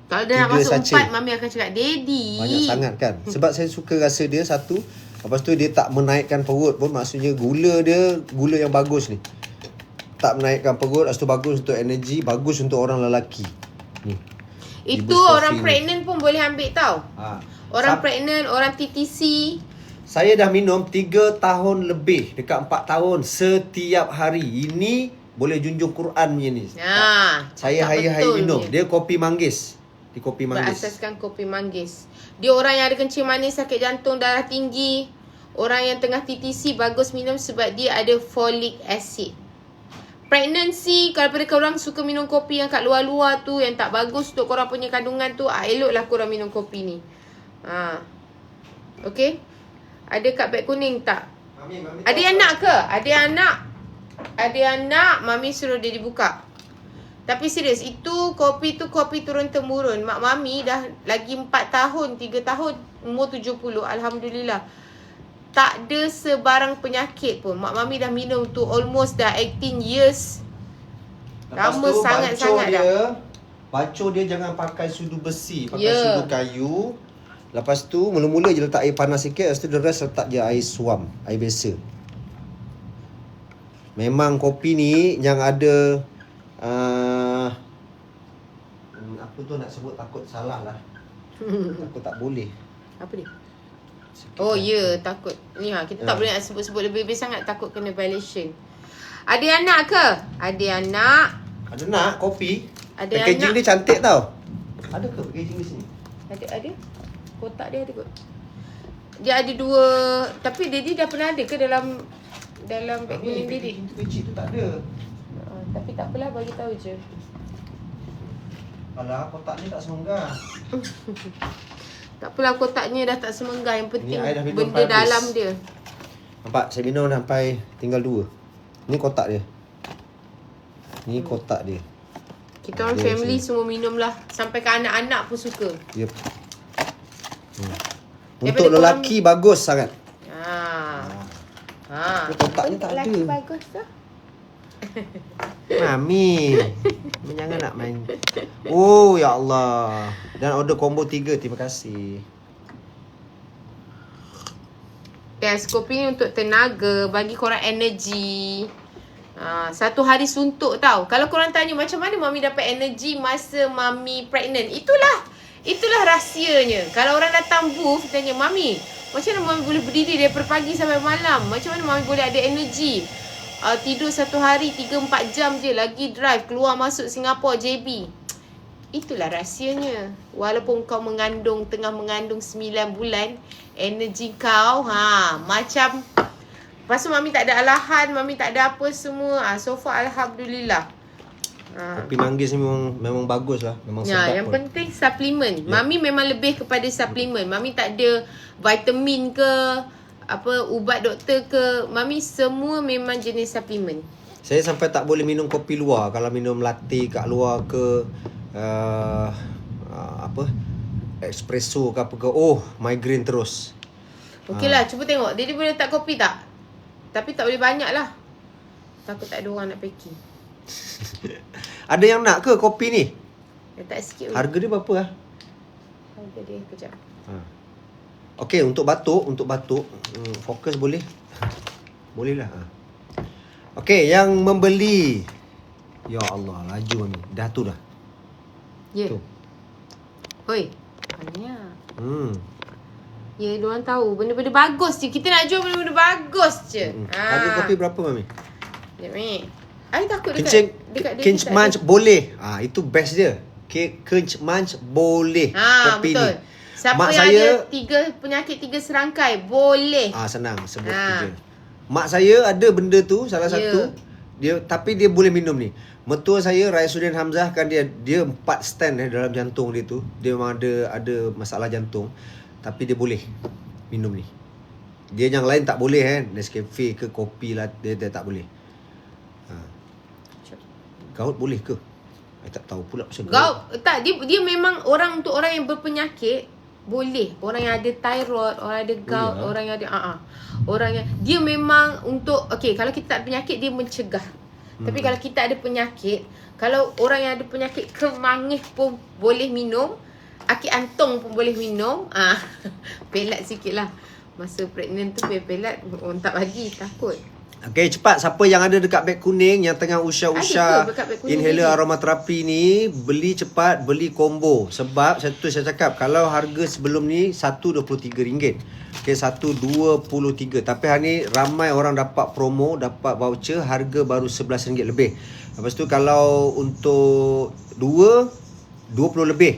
Kalau dia nak 3 masuk sachet. 4, Mami akan cakap, Daddy. Banyak sangat kan. Sebab saya suka rasa dia satu. Lepas tu dia tak menaikkan perut pun. Maksudnya gula dia, gula yang bagus ni. Tak menaikkan perut. Lepas tu bagus untuk energi. Bagus untuk orang lelaki. Ni. Itu orang pregnant pun boleh ambil tau. Orang pregnant, orang TTC. Saya dah minum 3 tahun lebih. Dekat 4 tahun. Setiap hari. Ini boleh junjung Quran punya ni. Saya hari-hari minum. Dia kopi manggis. Di kopi manggis. Berasaskan kopi manggis. Dia orang yang ada kencing manis, sakit jantung, darah tinggi, orang yang tengah TTC bagus minum sebab dia ada folic acid. Pregnancy, kalau pada korang suka minum kopi yang kat luar-luar tu, yang tak bagus untuk korang punya kandungan tu, eloklah korang minum kopi ni. Okay. Ada kat beg kuning tak? Mami ada yang nak ke? Ada yang nak, Mami suruh dia dibuka. Tapi serius, itu kopi turun-temurun. Mak Mami dah lagi 4 tahun, 3 tahun, umur 70. Alhamdulillah. Tak ada sebarang penyakit pun. Mak Mami dah minum tu almost dah 18 years. Lama sangat-sangat dah. Bacur dia jangan pakai sudu besi. Pakai sudu kayu. Lepas tu mula-mula je letak air panas sikit. Lepas tu the rest letak je air suam. Air biasa. Memang kopi ni yang ada apa tu nak sebut, takut salah lah. Takut tak boleh. Apa dia? Oh ya, takut. Ni kita tak boleh nak sebut-sebut lebih-lebih sangat, takut kena violation. Ada anak ke? Ada anak. Ada nak kopi. Ada Packaging anak. dia cantik tau. Ada ke packaging di sini? Ada. Kotak dia ada kot. Dia ada 2, tapi Daddy dah pernah ada ke dalam beg kuning Daddy? Itu kecil tu tak ada. Tapi tak apalah, bagi tahu je. Alah, kotak ni tak semenggah. Tak apalah, kotaknya dah tak semenggah. Yang penting Ni I dah minum benda habis. dalam dia. Nampak? Saya minum sampai tinggal 2. Ni kotak dia. Ni kotak dia. Kita orang Dia family sini. semua minum lah. Sampai ke anak-anak pun suka. Yep. Daripada Untuk lelaki bagus sangat. Ha. Kotaknya tak Lelaki ada. bagus lah. Mami, jangan nak main. Oh, ya Allah. Dan order combo 3. Terima kasih. Yes, kopi ni untuk tenaga, bagi korang energi. Satu hari suntuk tau. Kalau korang tanya macam mana Mami dapat energi masa Mami pregnant, itulah rahsianya. Kalau orang datang booth tanya, Mami, macam mana Mami boleh berdiri daripada pagi sampai malam? Macam mana Mami boleh ada energi? Tidur satu hari 3-4 jam je, lagi drive keluar masuk Singapura JB. Itulah rahsianya. Walaupun kau tengah mengandung 9 bulan, energi kau macam, lepas tu Mami tak ada alahan, Mami tak ada apa semua. So far Alhamdulillah. Kopi manggis ni memang bagus lah. Memang sedap Yang pun. penting suplemen. Mami memang lebih kepada suplemen. Mami tak ada vitamin ke ubat doktor ke. Mami semua memang jenis suplemen. Saya sampai tak boleh minum kopi luar. Kalau minum latte kat luar ke espresso ke apa ke, migraine terus. Okey lah, cuba tengok. Dia boleh letak kopi tak? Tapi tak boleh banyak lah. Takut tak ada orang nak packing. Ada yang nak ke kopi ni? Letak sikit dulu. Harga dia berapa lah? Harga dia kejap. Okey, untuk batuk, fokus boleh? Boleh lah. Okey, yang membeli. Ya Allah, laju ni. Dah tu dah. Ya. Tu. Hoi, banyak. Ya, diorang tahu benda-benda bagus je. Kita nak jual benda-benda bagus je. Harga kopi berapa, Mami? Sekejap, Mek. I takut Kencing dekat Kinch Munch boleh. Itu best dia. Kinch Munch boleh. Kopi betul. ni. Siapa Mak yang saya ada 3 penyakit 3 serangkai, boleh. senang sebut je. Mak saya ada benda tu, salah satu. Tapi dia boleh minum ni. Mertua saya Raisuddin Hamzah kan dia 4 stand dalam jantung dia tu. Dia memang ada masalah jantung. Tapi dia boleh minum ni. Dia yang lain tak boleh Nescafe ke kopi lah, dia tak boleh. Gout boleh ke? Saya tak tahu pula pasal Gout tak, dia memang untuk orang yang berpenyakit boleh. Orang yang ada thyroid, orang ada gout, orang yang ada orang yang dia memang untuk kalau kita tak ada penyakit dia mencegah. Tapi kalau kita ada penyakit, kalau orang yang ada penyakit kemangih pun boleh minum, aki antong pun boleh minum. Pelat sikitlah. Masa pregnant tu pelat orang tak bagi, takut. Okey, cepat. Siapa yang ada dekat beg kuning, yang tengah usah-usah Ada ke dekat beg kuning inhaler ni? aromaterapi ni, beli cepat, beli combo. Sebab saya cakap, kalau harga sebelum ni RM1.23. Okey, RM1.23. Tapi hari ni ramai orang dapat promo, dapat voucher, harga baru RM11 lebih. Lepas tu kalau untuk 2, RM20 lebih.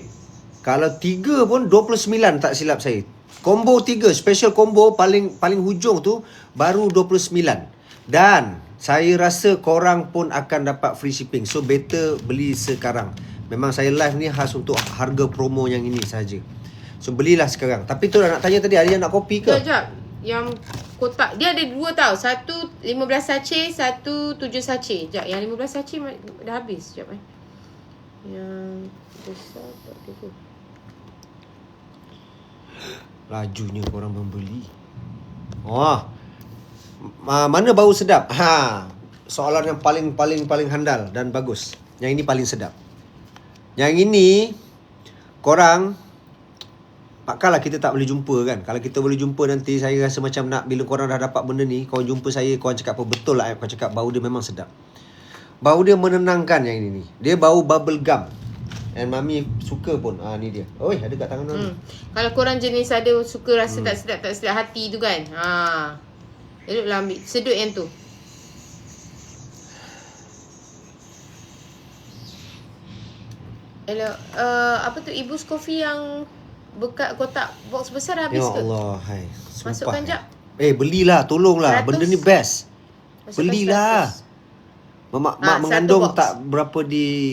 Kalau 3 pun RM29 tak silap saya. Combo 3, special combo paling hujung tu baru RM29. Dan saya rasa korang pun akan dapat free shipping. So better beli sekarang. Memang saya live ni khas untuk harga promo yang ini saja. So belilah sekarang. Tapi tu nak tanya tadi, ada yang nak kopi ke? Sekejap. Yang kotak dia ada 2 tau. Satu 15 sachet, satu 7 sachet. Sekejap, yang 15 sachet dah habis. Sekejap Yang besar tak ada tu. Lajunya korang membeli. Mana bau sedap? Soalan yang paling handal dan bagus. Yang ini paling sedap. Yang ini korang takkanlah kita tak boleh jumpa kan. Kalau kita boleh jumpa nanti, saya rasa macam nak, bila korang dah dapat benda ni, korang jumpa saya, korang cakap apa, betul lah korang cakap bau dia memang sedap. Bau dia menenangkan yang ini ni. Dia bau bubble gum. And Mami suka pun. Ni dia. Oi, ada kat tangan Mami. Kalau korang jenis ada suka rasa tak sedap hati tu kan. Eloklah ambil. Sedut yang tu. Elok. Apa tu? Ibu's Coffee yang kotak box besar dah habis Ya ke? Allah, hai. Sumpah. Masukkan jap. Belilah, tolonglah. 100. Benda ni best. Masukkan Belilah. 100. Mak satu mengandung box. tak berapa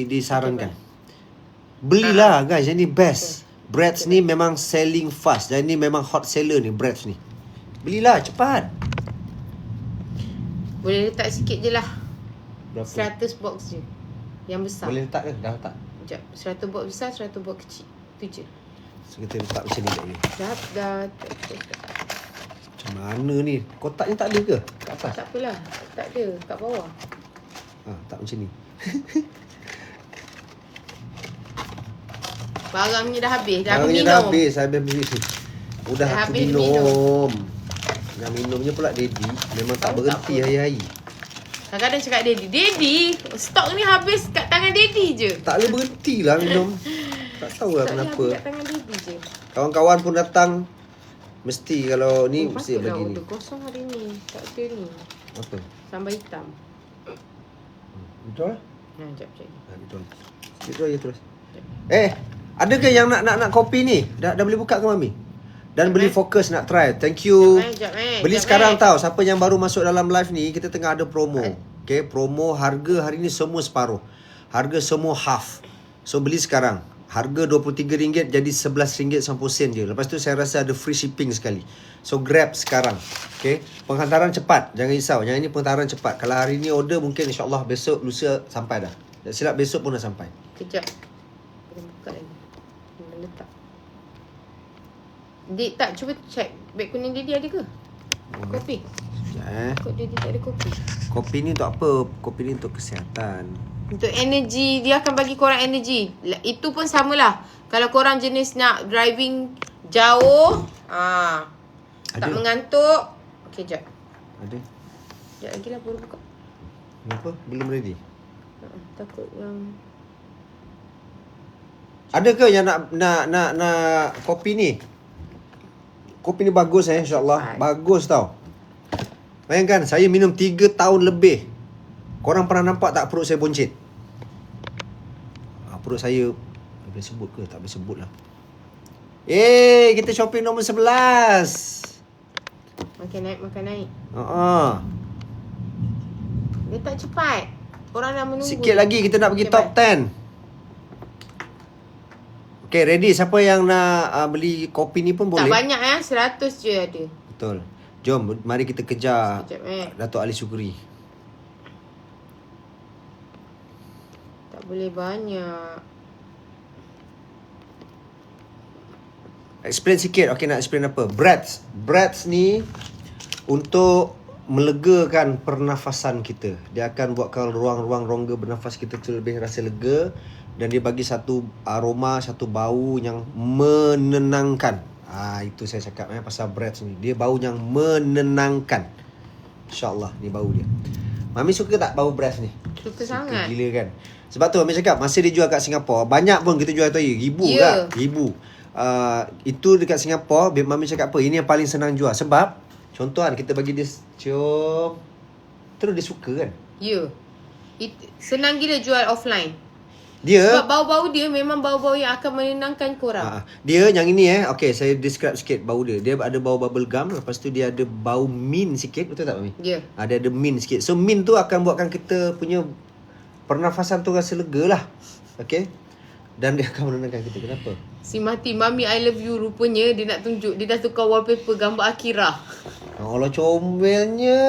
disarankan. Belilah guys, yang ni best. Breads ni memang selling fast. Dan ni memang hot seller ni, breads ni. Belilah, cepat. Boleh letak sikit je lah. Berapa? 100 box je. Yang besar. Boleh letak ke? Dah letak. Sekejap. 100 box besar, 100 box kecil. Tu je. So, kita letak macam ni lagi. Dah. Macam mana ni? Kotaknya tak ada ke? Kat atas? Tak apalah. Tak ada. Kat bawah. Tak macam ni. Barangnya dah habis. Dah Barangnya minum. dah habis. Habis. Udah Dah aku habis minum. Yang minumnya pula Daddy. Memang tak Tahu berhenti tak apa. hari-hari. Kadang-kadang cakap Daddy, stok ni habis kat tangan Daddy je. Tak boleh berhenti lah minum. Tak tahu lah Stok ni kenapa. habis kat tangan Daddy je. Kawan-kawan pun datang. Mesti kalau ni mesti patutlah bagi ni. order kosong hari ni. Tak ada ni. Apa? Sambal hitam. Betul lah? Sekejap. Betul. Betul je terus. Ada ke yang nak kopi ni? Dah boleh buka ke Mami? Dan beli fokus nak try. Thank you. Beli sekarang tahu. Siapa yang baru masuk dalam live ni, kita tengah ada promo. Okay, promo harga hari ni semua separuh. Harga semua half. So beli sekarang. Harga RM23 jadi RM11.90 je. Lepas tu saya rasa ada free shipping sekali. So grab sekarang. Okay, penghantaran cepat. Jangan risau. Yang ini penghantaran cepat. Kalau hari ni order mungkin insyaAllah besok, lusa sampai dah. Tak silap besok pun dah sampai. Kejap. Boleh buka lagi. Boleh letak. Dik tak cuba check beg kuning Daddy ada ke? Kopi. Sekejap Kok Daddy tak ada kopi? Kopi ni untuk apa? Kopi ni untuk kesihatan. Untuk energy, dia akan bagi korang energy. Itu pun samalah. Kalau korang jenis nak driving jauh, tak mengantuk. Okey, jap. Ada. Sekejap lagi lah baru buka. Kenapa? Belum ready? Takut yang Ada ke yang nak kopi ni? Kopi ni bagus insya-Allah. Bagus tau. Bayangkan saya minum 3 tahun lebih. Korang pernah nampak tak perut saya boncit? Perut saya boleh sebut ke? Tak boleh sebut lah. Kita shopping nombor 11. makan naik. Dia tak cepat. Orang dah menunggu. Sikit lagi kita nak pergi top 10. Okay, ready. Siapa yang nak beli kopi ni pun boleh. Tak banyak 100 je ada. Betul. Jom, mari kita kejar Sekejap, Datuk Ali Sugri. Tak boleh banyak. Explain sikit. Okay, nak explain apa? Breads ni untuk melegakan pernafasan kita. Dia akan buatkan ruang-ruang rongga bernafas kita tu lebih rasa lega. Dan dia bagi satu aroma, satu bau yang menenangkan. Itu saya cakap pasal breads ni. Dia bau yang menenangkan. InsyaAllah ni bau dia. Mami suka tak bau breads ni? Suka sangat. Gila kan? Sebab tu Mami cakap masa dia jual kat Singapura, banyak pun kita jual tu ribu Yeah. tak? Ribu. Itu dekat Singapura, Mami cakap apa? Ini yang paling senang jual. Sebab contoh kan kita bagi dia cium, terus dia suka kan? Ya. Senang gila jual offline. Dia Sebab bau-bau dia memang bau-bau yang akan menenangkan korang. dia yang ini okay, saya describe sikit bau dia. Dia ada bau bubble gum, lepas tu dia ada bau mint sikit, betul tak Mami? Ya. Dia ada mint sikit. So mint tu akan buatkan kita punya pernafasan tu rasa lega lah. Okay? Dan dia akan menenangkan kita. Kenapa? Si Mati, Mami I love you, rupanya dia nak tunjuk. Dia dah tukar wallpaper gambar Akira. Allah comelnya.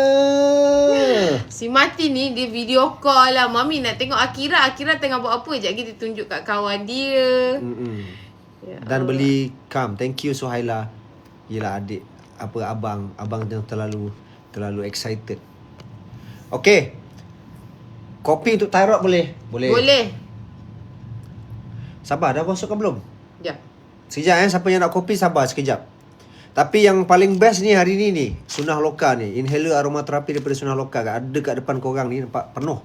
Si Mati ni dia video call lah. Mami nak tengok Akira. Akira tengah buat apa? Sekejap lagi dia tunjuk kat kawan dia. Ya Dan beli kam. Thank you Suhaila. Yelah adik. Abang jangan terlalu excited. Okay. Kopi untuk thyroid boleh? Boleh. Sabar, dah masukkan belum? Sekejap. Sekejap siapa yang nak kopi sabar sekejap. Tapi yang paling best ni hari ni Sunnah Lokal ni. Inhaler aromaterapi daripada Sunnah Lokal. Ada kat depan korang ni, nampak penuh.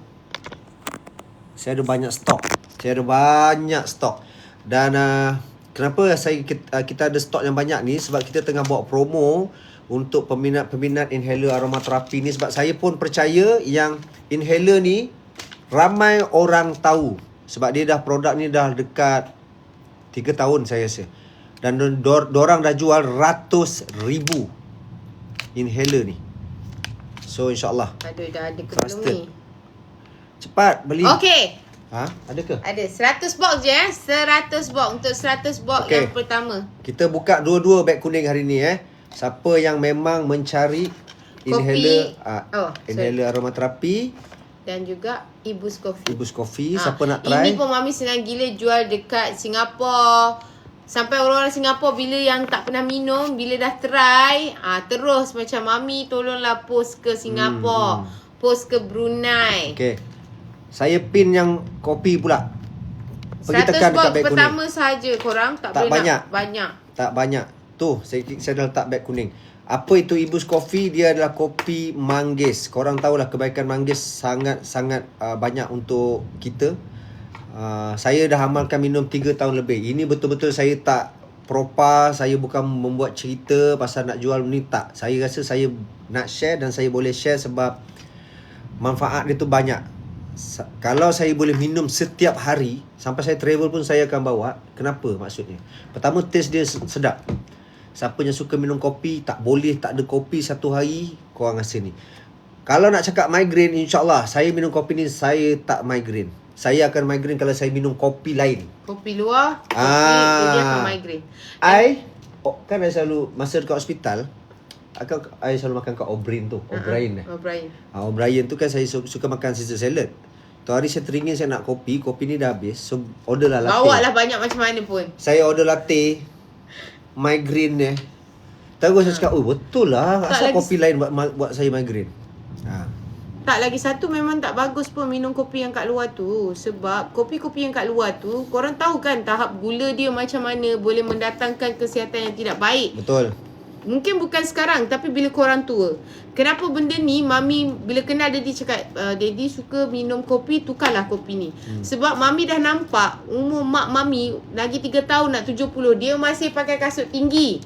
Saya ada banyak stok. Saya ada banyak stok. Dan kenapa kita ada stok yang banyak ni? Sebab kita tengah buat promo untuk peminat-peminat inhaler aromaterapi ni. Sebab saya pun percaya yang inhaler ni ramai orang tahu. Sebab dia produk ni dah dekat 3 tahun saya rasa. Dan dorang dah jual ratus ribu inhaler ni. So insyaAllah. Aduh, dah ada ke belum ni? Cepat beli. Okay. Ada ke? Ada 100 box je 100 box untuk 100 box Okay. yang pertama. Kita buka dua-dua beg kuning hari ni Siapa yang memang mencari inhaler inhaler aromaterapi dan juga Ibus Coffee. Ibus Coffee, siapa nak try? Ini pun Mami senang gila jual dekat Singapura. Sampai orang-orang Singapura bila yang tak pernah minum, bila dah try, terus macam Mami tolonglah post ke Singapura, post ke Brunei. Okay. Saya pin yang kopi pula. Pergi 100 tekan box dekat beg pertama kuning. saja, korang tak boleh banyak. nak banyak. Tak banyak. Tu, saya dah letak beg kuning. Apa itu Ibus Coffee? Dia adalah kopi manggis. Korang tahulah kebaikan manggis sangat-sangat banyak untuk kita. Saya dah amalkan minum 3 tahun lebih. Ini betul-betul saya tak propa. Saya bukan membuat cerita pasal nak jual ni, tak. Saya rasa saya nak share dan saya boleh share sebab manfaat dia tu banyak. Kalau saya boleh minum setiap hari, sampai saya travel pun saya akan bawa. Kenapa maksudnya? Pertama, taste dia sedap. Siapa yang suka minum kopi, tak boleh tak ada kopi satu hari, korang rasa ni. Kalau nak cakap migraine, insyaAllah saya minum kopi ni, saya tak migraine. Saya akan migraine kalau saya minum kopi lain. Kopi luar, kopi dia akan migraine. Kan saya selalu, masa dekat hospital, I selalu makan kat O'Brien tu. O'Brien. O'Brien tu kan saya suka makan Caesar salad. Tu hari saya teringin saya nak kopi ni dah habis. So order lah latte. Bawa lah banyak macam mana pun. Saya order latte. Migraine ni. Terus saya cakap, betul lah. Asal kopi lain buat saya migraine. Tak, lagi satu memang tak bagus pun minum kopi yang kat luar tu. Sebab kopi-kopi yang kat luar tu, korang tahu kan tahap gula dia macam mana, boleh mendatangkan kesihatan yang tidak baik. Betul. Mungkin bukan sekarang, tapi bila korang tua. Kenapa benda ni, Mami bila kenal Daddy cakap, Daddy suka minum kopi, tukarlah kopi ni. Sebab Mami dah nampak umur mak Mami lagi 3 tahun nak 70, dia masih pakai kasut tinggi.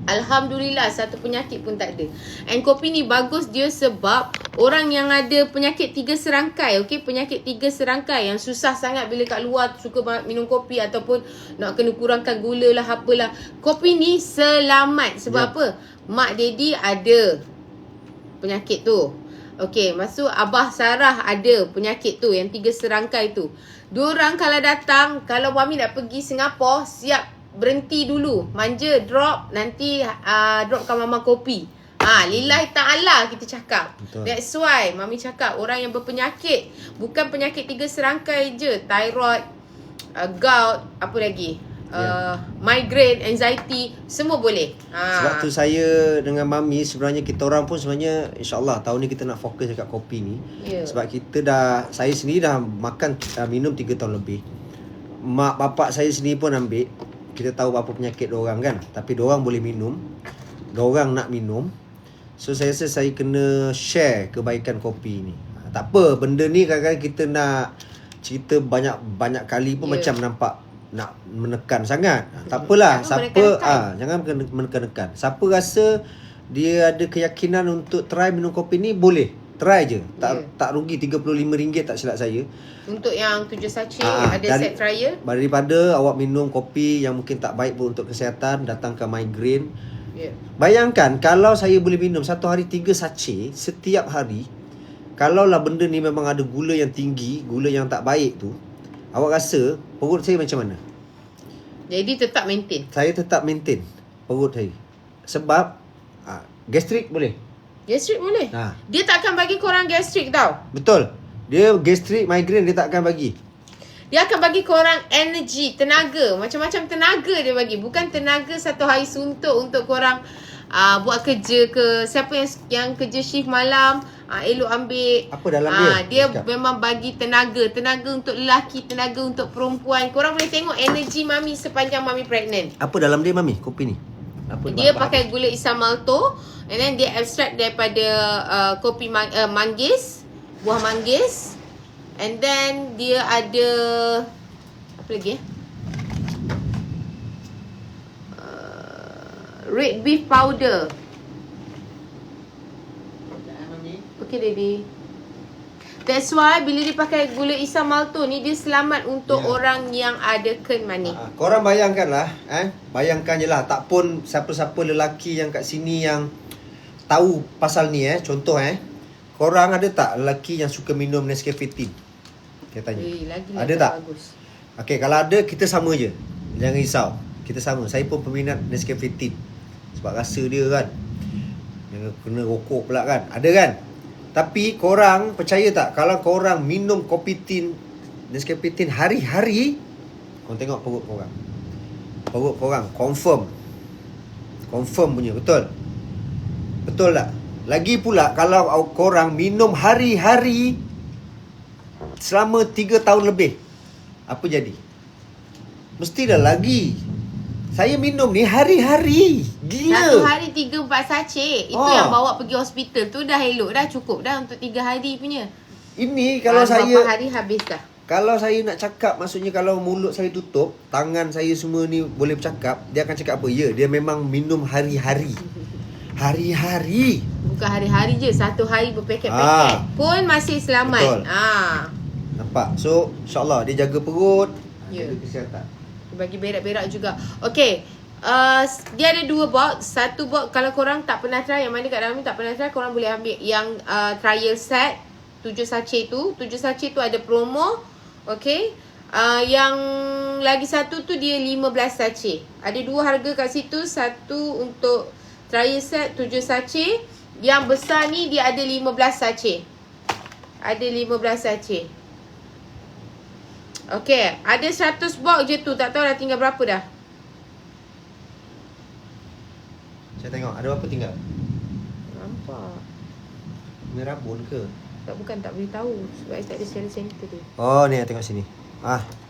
Alhamdulillah, satu penyakit pun tak ada. And kopi ni bagus dia sebab orang yang ada penyakit 3 serangkai, penyakit 3 serangkai yang susah sangat bila kat luar suka minum kopi ataupun nak kena kurangkan gula lah apalah. Kopi ni selamat. Sebab apa? Mak Daddy ada penyakit tu. Maksud Abah Sarah ada penyakit tu, yang 3 serangkai tu. Diorang kalau datang, kalau Mami nak pergi Singapura, siap berhenti dulu, manja drop, nanti dropkan Mama kopi. Lillahi ta'ala kita cakap. Betul. That's why Mami cakap orang yang berpenyakit, bukan penyakit 3 serangkai je, thyroid, gout, apa lagi, migraine, anxiety, semua boleh. Sebab tu saya dengan Mami, sebenarnya kita orang pun sebenarnya insyaAllah tahun ni kita nak fokus dekat kopi ni. Sebab kita saya sendiri dah makan, minum 3 tahun lebih. Mak bapak saya sendiri pun ambil. Kita tahu apa penyakit diorang kan, tapi diorang boleh minum, diorang nak minum. So saya rasa saya kena share kebaikan kopi ni. Tak apa, benda ni kadang-kadang kita nak cerita banyak kali pun macam nampak nak menekan sangat. Tak apalah, jangan menekan-nekan. Siapa rasa dia ada keyakinan untuk try minum kopi ni, boleh try je. Tak rugi RM35 tak silap saya. Untuk yang 7 sachet ada set trial. Daripada awak minum kopi yang mungkin tak baik pun untuk kesihatan, datangkan migraine. Bayangkan kalau saya boleh minum satu hari 3 sachet setiap hari. Kalaulah benda ni memang ada gula yang tinggi, gula yang tak baik tu, awak rasa perut saya macam mana? Jadi tetap maintain. Saya tetap maintain perut saya. Sebab gastrik boleh. Gastrik boleh. Dia tak akan bagi korang gastrik tau. Betul. Dia gastrik, migraine dia tak akan bagi. Dia akan bagi korang energy, tenaga. Macam-macam tenaga dia bagi. Bukan tenaga satu hari suntuk untuk korang buat kerja ke. Siapa yang kerja shift malam, elok ambil. Apa dalam dia? Dia memang bagi tenaga. Tenaga untuk lelaki, tenaga untuk perempuan. Korang boleh tengok energy Mami sepanjang Mami pregnant. Apa dalam dia Mami, kopi ni? Apa dia pakai gula isam malto. And then dia extract daripada kopi manggis, buah manggis. And then dia ada apa lagi red beef powder. Okay Daddy. That's why bila dia pakai gula isam malto ni, dia selamat untuk orang yang ada ken manis. Korang bayangkanlah, bayangkan je lah. Tak pun siapa-siapa lelaki yang kat sini yang tahu pasal ni, contoh korang ada tak lelaki yang suka minum Nescafe Tin? Saya tanya. Lagi ada tak? Bagus. Okay, kalau ada, kita sama je. Jangan risau. Kita sama. Saya pun peminat Nescafe Tin. Sebab rasa dia kan, yang kena rokok pula kan. Ada kan? Tapi korang percaya tak, kalau korang minum kopi tin, Nescafe Tin hari-hari, korang tengok perut korang. Perut korang confirm. Confirm punya, betul? Betul tak? Lagi pula kalau korang minum hari-hari selama 3 tahun lebih, apa jadi? Mesti dah lagi. Saya minum ni hari-hari. Gila. Satu hari 3-4 sachet. Itu yang bawa pergi hospital tu dah elok dah, cukup dah untuk 3 hari punya. Ini kalau saya berapa hari habis dah. Kalau saya nak cakap, maksudnya kalau mulut saya tutup, tangan saya semua ni boleh bercakap, dia akan cakap apa? Ya, dia memang minum hari-hari. Hari-hari. Bukan hari-hari je, satu hari berpaket-paket pun masih selamat. Betul. Nampak? So, insyaAllah dia jaga perut, jaga kesihatan. Bagi berak-berak juga. Okay, dia ada 2 box. Satu box kalau korang tak pernah try, yang mana kat dalam ni tak pernah try, korang boleh ambil yang trial set 7 sachet tu. 7 sachet tu ada promo. Okay, yang lagi satu tu dia 15 sachet. Ada 2 harga kat situ. Satu untuk trial set 7 sachet. Yang besar ni dia ada 15 sachet. Ada 15 sachet. Okay, ada 100 box je tu. Tak tahu dah tinggal berapa dah. Saya tengok, ada berapa tinggal? Nampak. Merabun ke? Tak, bukan, tak boleh tahu. Sebab saya tak ada share center tu. Oh, ni tengok sini.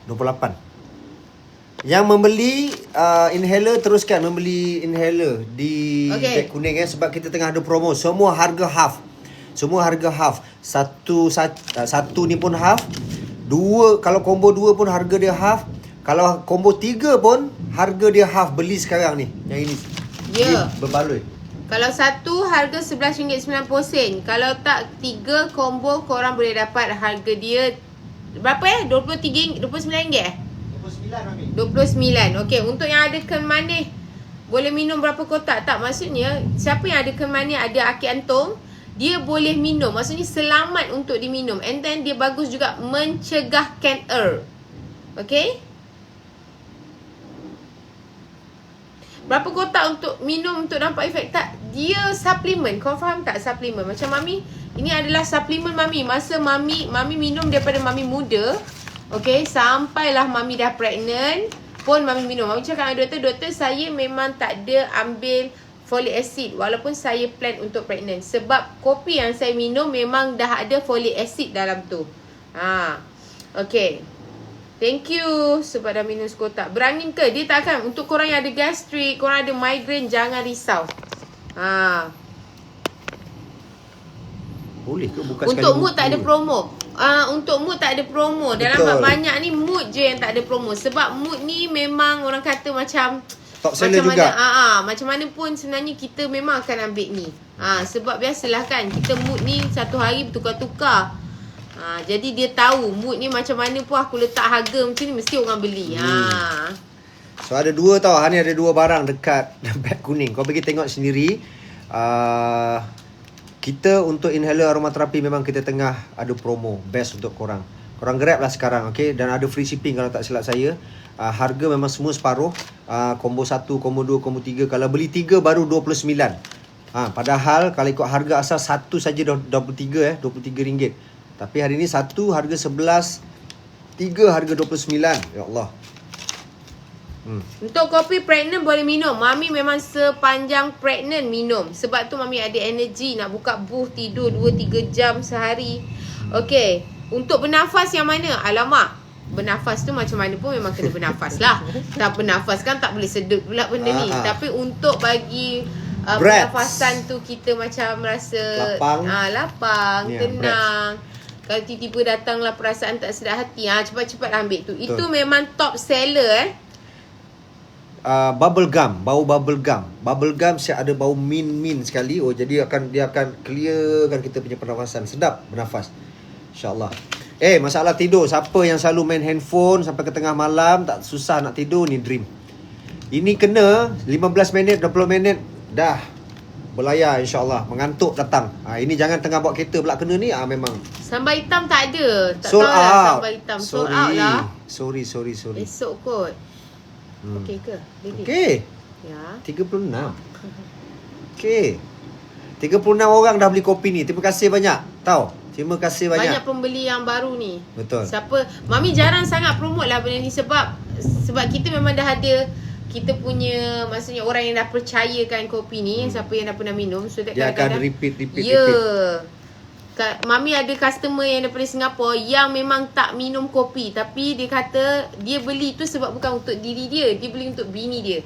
28. Yang membeli inhaler, teruskan membeli inhaler di beg kuning sebab kita tengah ada promo. Semua harga half. Semua harga half. Satu ni pun half. 2, kalau combo 2 pun harga dia half. Kalau combo 3 pun harga dia half. Beli sekarang ni. Yang ini. Ya. Berbaloi. Kalau satu harga RM11.90. Kalau tak 3 combo, korang boleh dapat harga dia berapa RM29 RM29. Okey, untuk yang ada ken manis boleh minum berapa kotak? Tak, maksudnya siapa yang ada ken manis, ada akid antum, dia boleh minum. Maksudnya selamat untuk diminum. And then dia bagus juga mencegah kanker. Okay? Berapa kotak untuk minum untuk nampak efek? Tak. Dia suplemen. Kau faham tak suplemen? Macam Mami, ini adalah suplemen Mami. Masa Mami minum daripada Mami muda. Okay, sampailah Mami dah pregnant pun Mami minum. Mami cakap dengan doktor, saya memang tak ada ambil folic acid walaupun saya plan untuk pregnant. Sebab kopi yang saya minum memang dah ada folic acid dalam tu. Okay. Thank you sebab dah minum sekotak. Berangin ke? Dia takkan. Untuk korang yang ada gastrik, korang ada migraine, jangan risau. Boleh ke buka untuk mood tak ada promo. Untuk mood tak ada promo. Dalam banyak ni mood je yang tak ada promo. Sebab mood ni memang orang kata macam top seller juga. Macam mana pun sebenarnya kita memang akan ambil ni. Sebab biasalah kan, kita mood ni satu hari bertukar-tukar. Jadi dia tahu mood ni macam mana pun aku letak harga macam ni mesti orang beli. So ada 2 tau. Ni ada 2 barang dekat beg kuning. Kau pergi tengok sendiri. Kita untuk inhaler aromaterapi memang kita tengah ada promo best untuk korang. Korang grab lah sekarang, okay? Dan ada free shipping kalau tak silap saya. Harga memang semua separuh. Combo 1, combo 2, combo 3. Kalau beli 3 baru 29. Padahal kalau ikut harga asal satu saja 23 RM23. Tapi hari ni satu harga 11, 3 harga 29. Ya Allah. Untuk kopi pregnant boleh minum. Mami memang sepanjang pregnant minum. Sebab tu Mami ada energy nak buka booth, tidur 2-3 jam sehari. Okay. Untuk bernafas yang mana? Alamak. Bernafas tu macam mana pun memang kena bernafas lah. Tak bernafas kan tak boleh sedut pula benda ni. Tapi untuk bagi pernafasan tu kita macam rasa lapang, tenang. Kalau tiba-tiba datanglah perasaan tak sedap hati, cepat-cepat ambil tu. Betul. Itu memang top seller Bubble gum, bau bubble gum. Bubble gum saya ada bau mint sekali. Oh, jadi dia akan clearkan kita punya pernafasan. Sedap bernafas. InsyaAllah. Masalah tidur. Siapa yang selalu main handphone sampai ke tengah malam, tak susah nak tidur, ni dream. Ini kena 15 minit, 20 minit dah berlayar insyaAllah. Mengantuk datang. Ini jangan tengah bawa kereta pula kena ni. Memang sambal hitam tak ada. Tak sold tahu lah out. sambal hitam. Sold out lah. Sorry. Esok kot. Okey ke? Ready? Okey. Ya. 36. Okey. 36 orang dah beli kopi ni. Terima kasih banyak. Terima kasih banyak. Banyak pembeli yang baru ni. Betul. Siapa? Mami jarang sangat promote lah benda ni sebab kita memang dah ada kita punya, maksudnya orang yang dah percayakan kopi ni, siapa yang dah pernah minum, so Dia akan repeat. Mami ada customer yang daripada Singapura yang memang tak minum kopi, tapi dia kata dia beli tu sebab bukan untuk diri dia, dia beli untuk bini dia.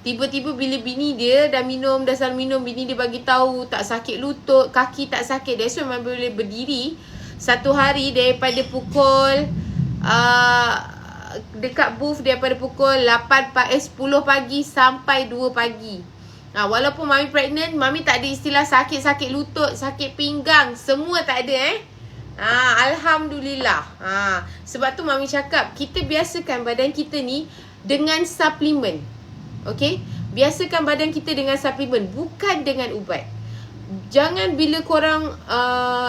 Tiba-tiba bila bini dia dah selalu minum, bini dia bagi tahu tak sakit lutut, kaki tak sakit, dia memang boleh berdiri satu hari daripada pukul dekat booth daripada pukul 10 pagi sampai 2 pagi. Walaupun Mami pregnant, Mami tak ada istilah sakit lutut, sakit pinggang, semua tak ada Alhamdulillah. Sebab tu Mami cakap, kita biasakan badan kita ni dengan suplemen. Okay? Biasakan badan kita dengan suplemen, bukan dengan ubat. Jangan bila korang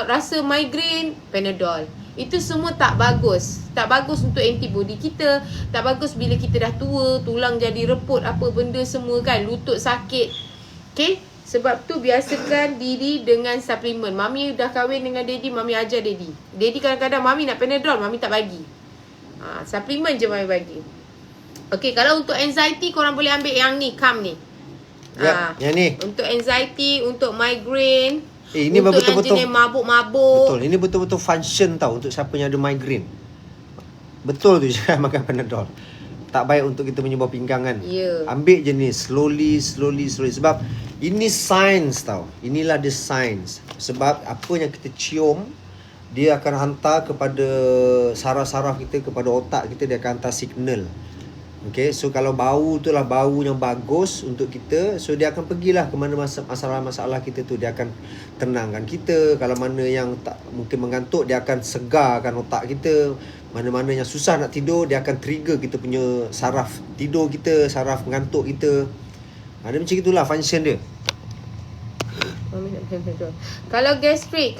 rasa migraine, Panadol. Itu semua tak bagus. Tak bagus untuk antibody kita. Tak bagus bila kita dah tua, tulang jadi reput, apa benda semua kan, lutut sakit. Okay? Sebab tu biasakan diri dengan suplemen. Mami dah kahwin dengan Daddy, Mami ajar Daddy. Daddy kadang-kadang Mami nak Panadol, Mami tak bagi. Suplemen je Mami bagi. Okay, kalau untuk anxiety korang boleh ambil yang ni, Calm ni. Yang ni. Untuk anxiety, untuk migraine, ini untuk betul-betul yang jenis mabuk-mabuk. Betul, ini betul-betul function untuk siapa yang ada migraine. Betul tu jangan makan Panadol. Tak baik untuk kita punya bawah pinggang kan. Ambil je ni slowly. Sebab ini science Inilah the science. Sebab apa yang kita cium, dia akan hantar kepada saraf-saraf kita, kepada otak kita, dia akan hantar signal. Okay, so kalau bau tu lah bau yang bagus untuk kita, so dia akan pergilah ke mana masalah-masalah kita tu, dia akan tenangkan kita. Kalau mana yang tak mungkin mengantuk, dia akan segarkan otak kita. Mana-mana yang susah nak tidur, dia akan trigger kita punya saraf tidur kita, saraf mengantuk kita. Dia macam itulah function dia. Kalau gastrik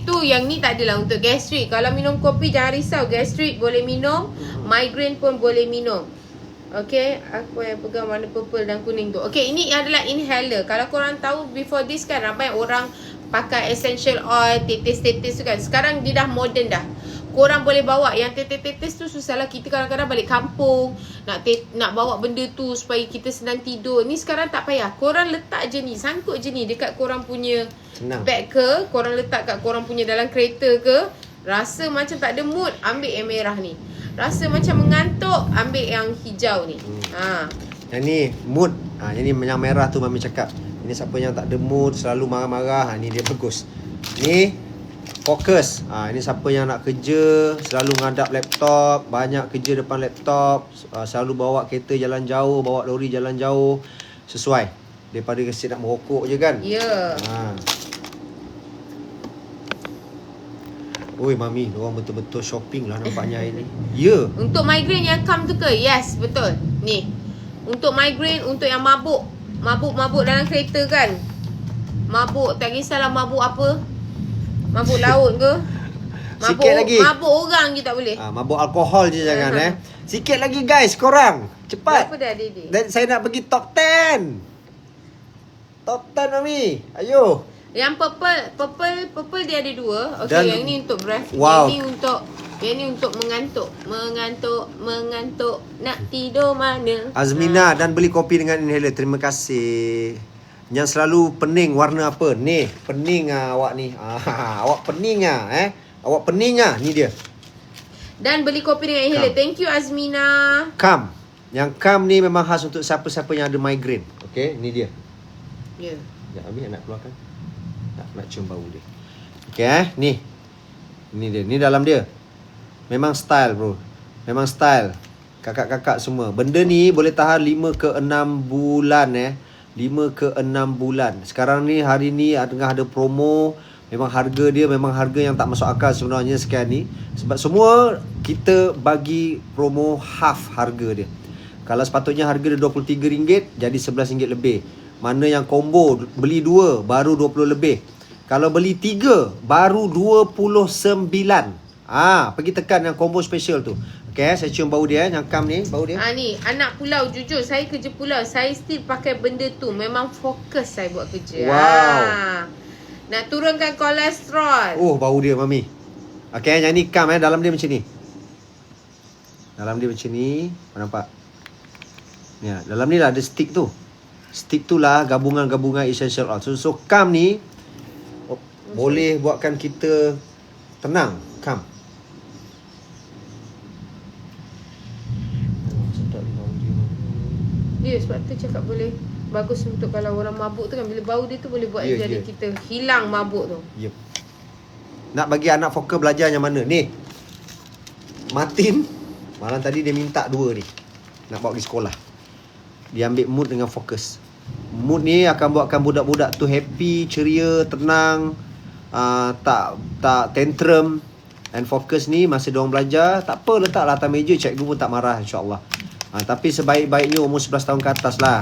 tu yang ni tak adalah untuk gastrik. Kalau minum kopi jangan risau, gastrik boleh minum, migraine pun boleh minum. Okay, aku yang pegang warna purple dan kuning tu. Okay, ini adalah inhaler. Kalau korang tahu before this kan, ramai orang pakai essential oil, tetes-tetes tu kan. Sekarang dia dah modern dah. Korang boleh bawa yang tetes-tetes tu, susahlah kita kadang-kadang balik kampung nak bawa benda tu supaya kita senang tidur. Ni sekarang tak payah. Korang letak je ni, sangkut je ni dekat korang punya bag ke, korang letak kat korang punya dalam kereta ke. Rasa macam tak ada mood, ambil yang merah ni. Rasa macam mengantuk, ambil yang hijau ni. Yang ni mood. Yang ni yang merah tu Mami cakap. Ini siapa yang tak ada mood, selalu marah-marah, ni dia bagus. Ni fokus. Ini siapa yang nak kerja, selalu ngadap laptop, banyak kerja depan laptop, selalu bawa kereta jalan jauh, bawa lori jalan jauh, sesuai. Daripada kasi nak merokok je kan. Oi Mami, diorang betul-betul shopping lah nampaknya hari ni. Untuk migraine yang Calm tu ke? Yes, betul. Ni. Untuk migraine, untuk yang mabuk dalam kereta kan. Mabuk, tak kisahlah mabuk apa. Mabuk laut ke? Sikit lagi. Mabuk orang je tak boleh. Mabuk alkohol je jangan Sikit lagi guys, korang. Cepat. Berapa dah Dede? Dan saya nak pergi top 10. Top 10 Mami. Ayo. Yang purple dia ada dua. Okey, Dan, yang ni untuk breath. Wow. Yang ni untuk mengantuk. Nak tidur mana? Azmina dan beli kopi dengan inhaler. Terima kasih. Yang selalu pening warna apa? Ni, pening awak ni. Awak pening Awak pening ni dia. Dan beli kopi dengan inhaler. Thank you Azmina. Calm. Yang Calm ni memang khas untuk siapa-siapa yang ada migraine. Okey, ni dia. Ya. Sekejap, Ami nak keluarkan. Nak cium bau dia. Okay ni. Ni dia. Ni dalam dia. Memang style bro. Memang style. Kakak-kakak semua. Benda ni boleh tahan 5 ke 6 bulan 5 ke 6 bulan. Sekarang ni hari ni tengah ada promo. Memang harga dia memang harga yang tak masuk akal sebenarnya sekian ni. Sebab semua kita bagi promo half harga dia. Kalau sepatutnya harga dia RM23 jadi RM11 lebih. Mana yang combo beli 2 baru 20 lebih. Kalau beli 3 baru 29. Pergi tekan yang combo special tu. Okay, saya cium bau dia nyangkam ni, bau dia. Ni anak pulau, jujur saya kerja pulau, saya still pakai benda tu. Memang fokus saya buat kerja. Wow. Nak turunkan kolesterol. Oh, bau dia mami. Okay, yang ni kam dalam dia macam ni. Dalam dia macam ni, nampak? Ya, dalam ni lah ada stick tu. Stick tu lah gabungan-gabungan essential oil. So kam ni boleh buatkan kita tenang. Kam. Ya, sebab tu cakap boleh bagus untuk kalau orang mabuk tu kan, bila bau dia tu boleh buat jadi kita hilang mabuk tu. Yep. Nak bagi anak fokus belajar yang mana? Ni. Martin malam tadi dia minta 2 ni. Nak bawa pergi sekolah. Dia ambil mood dengan fokus. Mood ni akan buatkan budak-budak tu happy, ceria, tenang, tak tantrum. And fokus ni masa diorang belajar, tak apa, letaklah atas meja, cikgu pun tak marah insya-Allah. Tapi sebaik-baiknya umur 11 tahun ke atas lah.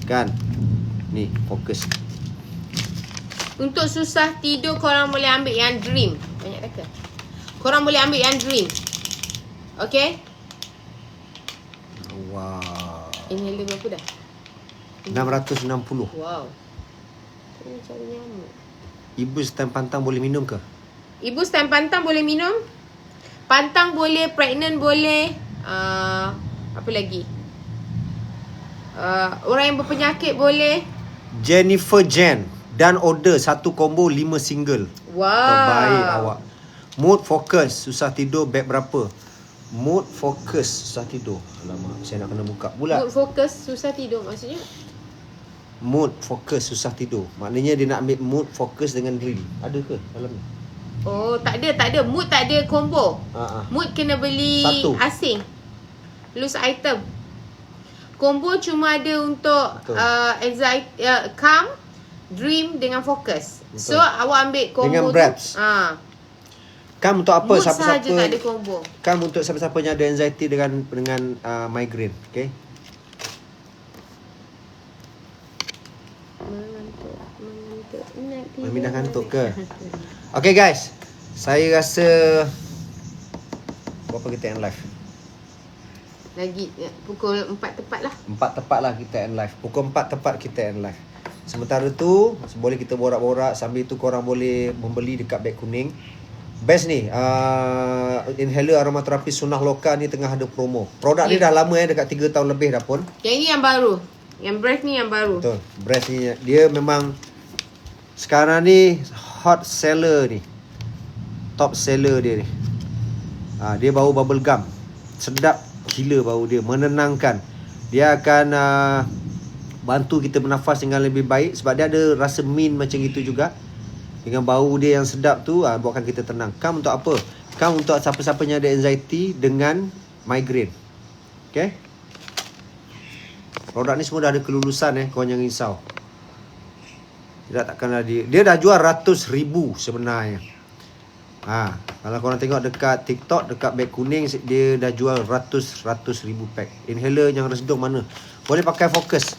Kan? Ni, fokus. Untuk susah tidur, korang boleh ambil yang Dream. Banyak kata. Korang boleh ambil yang Dream. Okay? Wow. Inhaler berapa dah? 660. Wow. Ini cari nyamuk. Ibu stem pantang boleh minum ke? Ibu stem pantang boleh minum. Pantang boleh, pregnant boleh. Apa lagi? Orang yang berpenyakit boleh. Jennifer Jen dan order 1 combo 5 single. Wow. Terbaik awak. Mood fokus, susah tidur, beg berapa? Mood fokus, susah tidur. Alamak, saya nak kena buka pula. Mood fokus, susah tidur maksudnya? Mood fokus, susah tidur. Maknanya dia nak ambil mood fokus dengan dream. Ada ke dalam ni? Oh, tak ada. Mood tak ada combo. Mood kena beli satu. Asing. Loose item. Combo cuma ada untuk anxiety, calm, dream dengan fokus. So awak ambil combo dengan Brabs. Kam untuk apa? Mood Siapa-siapa sahaja tak ada combo. Kam untuk siapa-siapa yang ada anxiety dengan migraine, okey? Mengantuk. Mami dah ngantuk ke? Okay guys, saya rasa berapa kita end live? Lagi pukul 4 tepat lah. 4 tepat lah kita end live. Pukul 4 tepat kita end live. Sementara tu boleh kita borak-borak. Sambil tu korang boleh membeli dekat beg kuning. Best ni, inhaler aromaterapi Sunnah Lokal ni tengah ada promo. Produk ni dah lama dekat 3 tahun lebih dah pun. Yang ini yang baru. Yang Breath ni yang baru. Betul. Breath ni dia memang sekarang ni hot seller ni. Top seller dia ni. Dia bau bubble gum. Sedap gila bau dia, menenangkan. Dia akan bantu kita bernafas dengan lebih baik sebab dia ada rasa mint macam itu juga. Dengan bau dia yang sedap tu buatkan kita tenang. Kam untuk apa? Kam untuk siapa-siapa yang ada anxiety dengan migraine. Okay? Produk ni semua dah ada kelulusan korang jangan risau. Dia takkanlah dia dah jual ratus ribu sebenarnya. Kalau korang tengok dekat TikTok, dekat beg kuning, dia dah jual ratus ribu pack. Inhaler yang resdung mana? Boleh pakai fokus.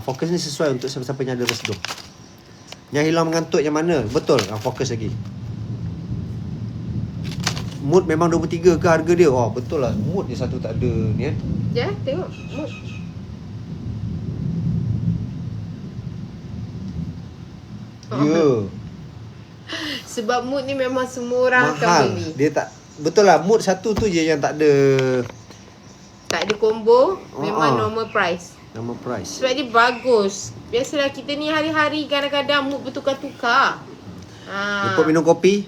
Fokus ni sesuai untuk siapa-siapa yang ada resdung. Yang hilang mengantuk yang mana? Betul, fokus lagi. Mood memang 23 ke harga dia? Oh, betul lah. Mood dia satu tak ada ni Ya, tengok. Mood. Ya. Sebab mood ni memang semua orang mahal akan beli. Dia tak, betul lah, mood satu tu je yang tak ada. Tak ada combo, memang normal price. Normal price. Sebab dia bagus. Biasalah kita ni hari-hari kadang-kadang mood bertukar-tukar. Lupa minum kopi.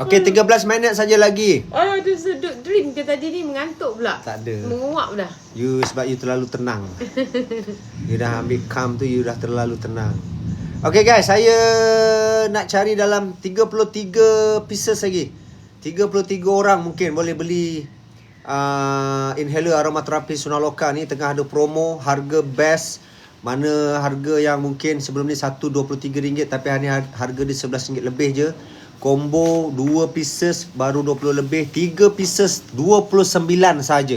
Okey, 13 minit saja lagi. Ada sedut drink. dream ke tadi ni? Mengantuk pula. Tak ada. Menguap dah. Sebab you terlalu tenang. You dah ambil calm tu, you dah terlalu tenang. Okay guys, saya nak cari dalam 33 pieces lagi. 33 orang mungkin boleh beli inhaler aromaterapi Sonaloka ni. Tengah ada promo, harga best. Mana harga yang mungkin sebelum ni satu RM23 tapi hari ni harga dia RM11 lebih je. Combo 2 pieces baru 20 lebih, 3 pieces 29 saja.